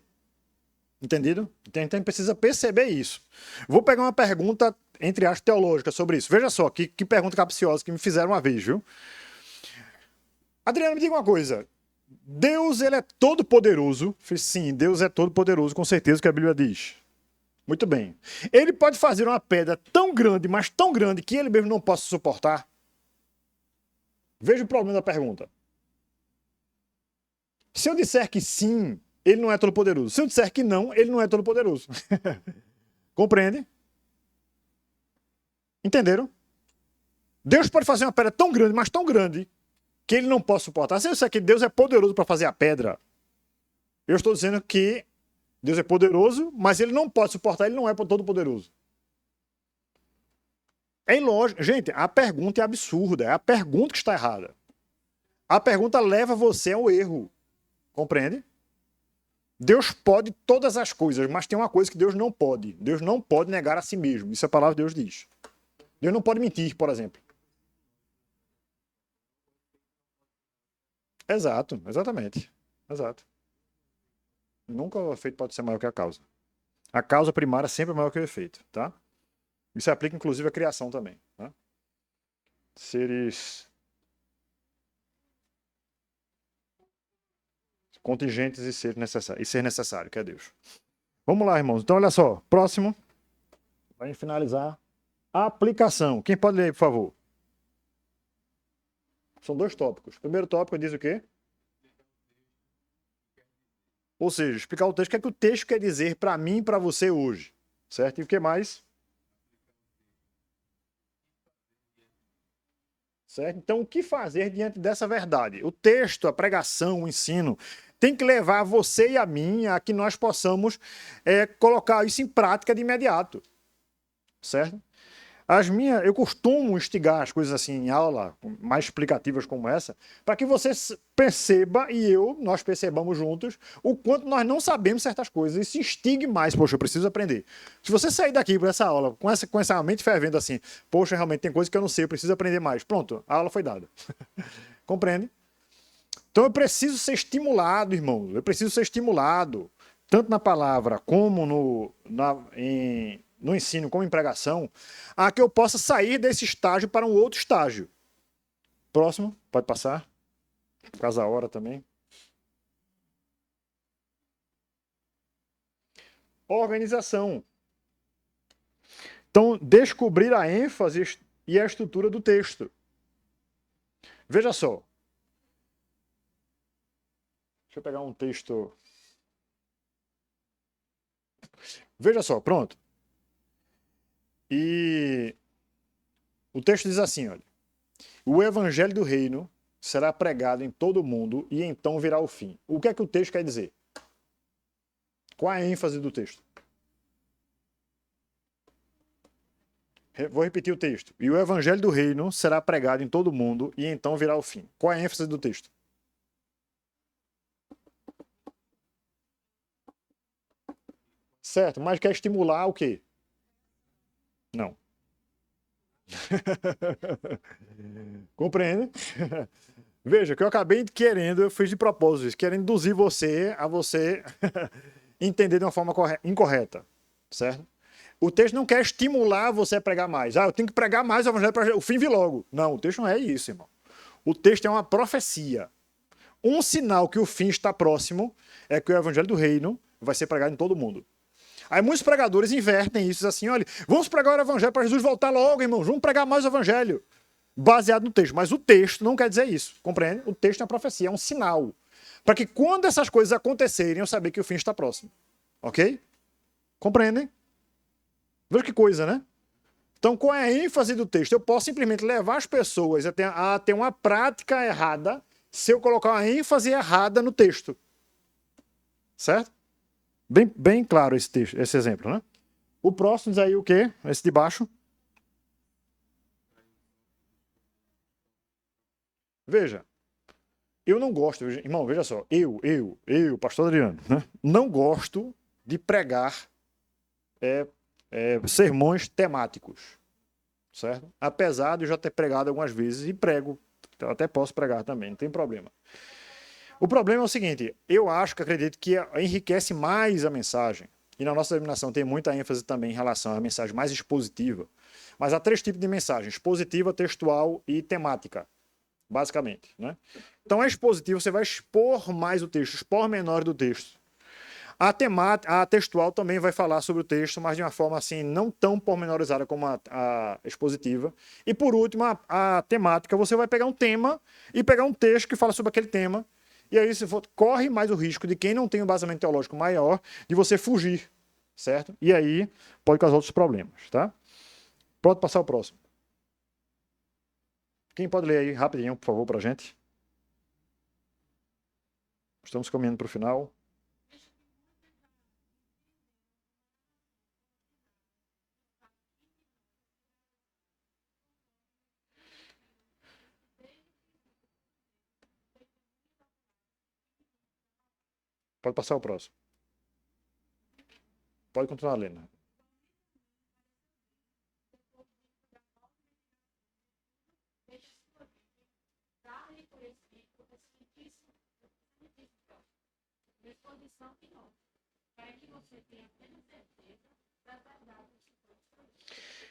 Entendido? Então, precisa perceber isso. Vou pegar uma pergunta, entre aspas, teológica sobre isso. Veja só, que pergunta capciosa que me fizeram uma vez, viu? Adriano, me diga uma coisa. Deus, ele é todo poderoso? Sim, Deus é todo poderoso, com certeza que a Bíblia diz. Muito bem. Ele pode fazer uma pedra tão grande, mas tão grande, que ele mesmo não possa suportar? Veja o problema da pergunta. Se eu disser que sim, ele não é todo poderoso. Se eu disser que não, ele não é todo poderoso. Compreende? Entenderam? Deus pode fazer uma pedra tão grande, mas tão grande, que ele não possa suportar. Se eu disser que Deus é poderoso para fazer a pedra, eu estou dizendo que Deus é poderoso, mas ele não pode suportar, ele não é todo poderoso. É ilógico. Gente, a pergunta é absurda, é a pergunta que está errada. A pergunta leva você ao erro. Compreende? Deus pode todas as coisas, mas tem uma coisa que Deus não pode. Deus não pode negar a si mesmo. Isso é a palavra de Deus diz. Deus não pode mentir, por exemplo. Exato, exatamente. Exato. Nunca o efeito pode ser maior que a causa. A causa primária sempre é maior que o efeito, tá? Isso aplica inclusive à criação também, tá? Seres contingentes e ser necessário, que é Deus. Vamos lá, irmãos. Então, olha só. Próximo. Para finalizar. A aplicação. Quem pode ler, por favor? São 2 tópicos. O primeiro tópico diz o quê? Ou seja, explicar o texto. O que é que o texto quer dizer para mim e para você hoje? Certo? E o que mais? Certo? Então, o que fazer diante dessa verdade? O texto, a pregação, o ensino, tem que levar você e a mim a que nós possamos colocar isso em prática de imediato. Certo? Eu costumo instigar as coisas assim em aula, mais explicativas como essa, para que você perceba nós percebamos juntos o quanto nós não sabemos certas coisas e se instigue mais. Poxa, eu preciso aprender. Se você sair daqui para essa aula com essa mente fervendo assim, poxa, realmente tem coisa que eu não sei, eu preciso aprender mais. Pronto, a aula foi dada. Compreende? Então eu preciso ser estimulado, irmão. Eu preciso ser estimulado, tanto na palavra como no ensino, como em pregação, a que eu possa sair desse estágio para um outro estágio. Próximo, pode passar. Por causa da hora também. Organização. Então, descobrir a ênfase e a estrutura do texto. Veja só. Deixa eu pegar um texto. Veja só, pronto. E o texto diz assim, olha. O evangelho do reino será pregado em todo o mundo e então virá o fim. O que é que o texto quer dizer? Qual a ênfase do texto? Vou repetir o texto. E o evangelho do reino será pregado em todo o mundo e então virá o fim. Qual a ênfase do texto? Certo, mas quer estimular o quê? Não. Compreende? Veja, que eu acabei querendo, eu fiz de propósito isso, querendo induzir você a entender de uma forma incorreta, certo? O texto não quer estimular você a pregar mais. Eu tenho que pregar mais o evangelho para o fim vir logo. Não, o texto não é isso, irmão. O texto é uma profecia. Um sinal que o fim está próximo é que o evangelho do reino vai ser pregado em todo mundo. Aí muitos pregadores invertem isso assim, olha, vamos pregar o evangelho para Jesus voltar logo, irmãos, vamos pregar mais o evangelho. Baseado no texto. Mas o texto não quer dizer isso, compreende? O texto é uma profecia, é um sinal. Para que quando essas coisas acontecerem, eu saber que o fim está próximo. Ok? Compreendem? Veja que coisa, né? Então, qual é a ênfase do texto? Eu posso simplesmente levar as pessoas a ter uma prática errada se eu colocar uma ênfase errada no texto. Certo? Bem claro esse exemplo, né? O próximo diz aí o quê? Esse de baixo. Veja, eu não gosto, irmão, veja só, pastor Adriano, né? Não gosto de pregar sermões temáticos, certo? Apesar de eu já ter pregado algumas vezes e prego, eu até posso pregar também, não tem problema. O problema é o seguinte, acredito que enriquece mais a mensagem, e na nossa denominação tem muita ênfase também em relação à mensagem mais expositiva, mas há 3 tipos de mensagem: expositiva, textual e temática, basicamente, né? Então, a expositiva, você vai expor mais o texto, expor menor do texto. A textual também vai falar sobre o texto, mas de uma forma assim, não tão pormenorizada como a expositiva. E por último, a temática, você vai pegar um tema e pegar um texto que fala sobre aquele tema. E aí você corre mais o risco de quem não tem um embasamento teológico maior, de você fugir, certo? E aí pode causar outros problemas, tá? Pode passar o próximo. Quem pode ler aí rapidinho, por favor, pra gente? Estamos caminhando para o final. Pode passar o próximo. Pode continuar lendo.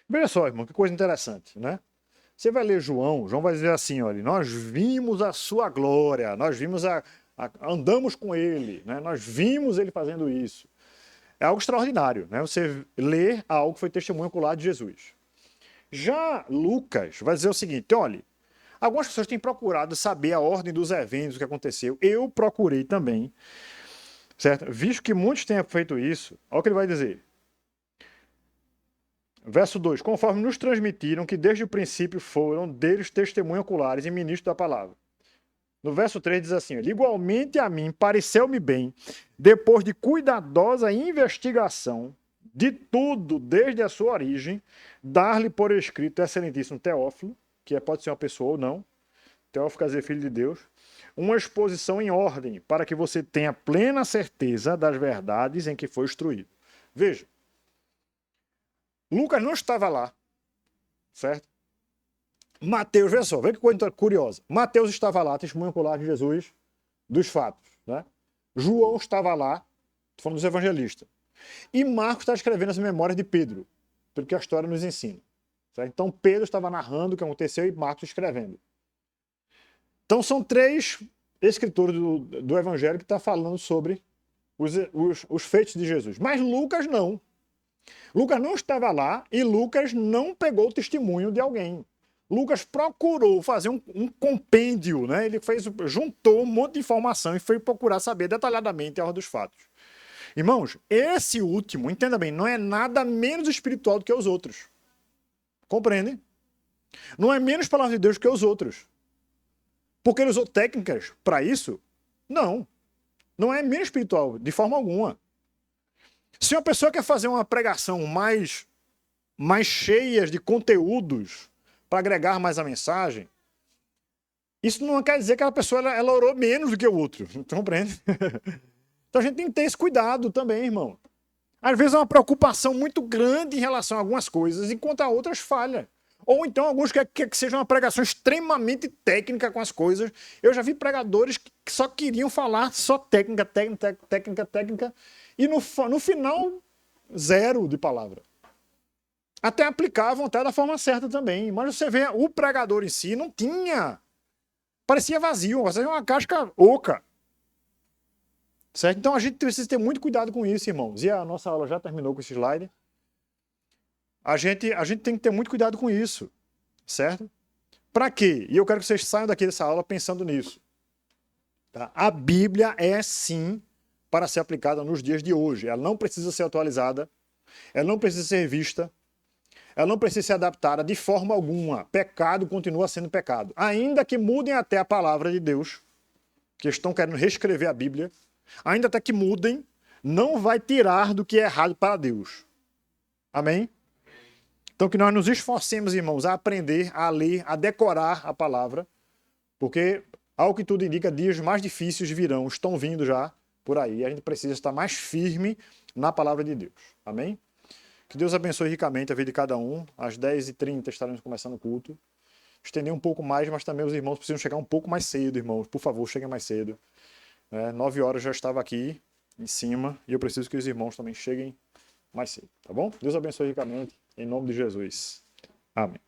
Veja só, irmão, que coisa interessante, né? Você vai ler João vai dizer assim, olha, nós vimos a sua glória, nós vimos andamos com ele, né? Nós vimos ele fazendo isso. É algo extraordinário, né? Você ler algo que foi testemunho ocular de Jesus. Já Lucas vai dizer o seguinte, olha, algumas pessoas têm procurado saber a ordem dos eventos, o que aconteceu. Eu procurei também, certo? Visto que muitos tenham feito isso, olha o que ele vai dizer. Verso 2, conforme nos transmitiram que desde o princípio foram deles testemunhos oculares e ministros da palavra. No verso 3 diz assim, igualmente a mim pareceu-me bem, depois de cuidadosa investigação de tudo desde a sua origem, dar-lhe por escrito o excelentíssimo Teófilo, que pode ser uma pessoa ou não, Teófilo quer dizer filho de Deus, uma exposição em ordem, para que você tenha plena certeza das verdades em que foi instruído. Veja, Lucas não estava lá, certo? Mateus, veja só, veja que coisa curiosa. Mateus estava lá, testemunho ocular de Jesus, dos fatos, né? João estava lá, estou falando dos evangelistas. E Marcos está escrevendo as memórias de Pedro, pelo que a história nos ensina. Certo? Então Pedro estava narrando o que aconteceu e Marcos escrevendo. Então são 3 escritores do evangelho que estão falando sobre os feitos de Jesus. Mas Lucas não. Lucas não estava lá e Lucas não pegou o testemunho de alguém. Lucas procurou fazer um compêndio, né? Ele juntou um monte de informação e foi procurar saber detalhadamente a ordem dos fatos. Irmãos, esse último, entenda bem, não é nada menos espiritual do que os outros. Compreendem? Não é menos palavra de Deus que os outros. Porque ele usou técnicas para isso? Não. Não é menos espiritual, de forma alguma. Se uma pessoa quer fazer uma pregação mais cheia de conteúdos para agregar mais a mensagem, isso não quer dizer que aquela pessoa ela orou menos do que o outro. Compreende? Então a gente tem que ter esse cuidado também, irmão. Às vezes é uma preocupação muito grande em relação a algumas coisas, enquanto a outras falha. Ou então alguns querem que seja uma pregação extremamente técnica com as coisas. Eu já vi pregadores que só queriam falar só técnica, e no final, 0 de palavra. Até aplicavam até da forma certa também. Mas você vê, o pregador em si não tinha. Parecia vazio, parecia uma casca oca. Certo? Então a gente precisa ter muito cuidado com isso, irmãos. E a nossa aula já terminou com esse slide. A gente tem que ter muito cuidado com isso. Certo? Para quê? E eu quero que vocês saiam daqui dessa aula pensando nisso. Tá? A Bíblia é sim para ser aplicada nos dias de hoje. Ela não precisa ser atualizada, ela não precisa ser revista, ela não precisa ser adaptada de forma alguma. Pecado continua sendo pecado. Ainda que mudem até a palavra de Deus, que estão querendo reescrever a Bíblia, ainda até que mudem, não vai tirar do que é errado para Deus. Amém? Então que nós nos esforcemos, irmãos, a aprender, a ler, a decorar a palavra, porque, ao que tudo indica, dias mais difíceis virão, estão vindo já por aí. A gente precisa estar mais firme na palavra de Deus. Amém? Que Deus abençoe ricamente a vida de cada um. Às 10h30 estaremos começando o culto. Estender um pouco mais, mas também os irmãos precisam chegar um pouco mais cedo, irmãos. Por favor, cheguem mais cedo. 9 horas já estava aqui em cima e eu preciso que os irmãos também cheguem mais cedo, tá bom? Deus abençoe ricamente, em nome de Jesus. Amém.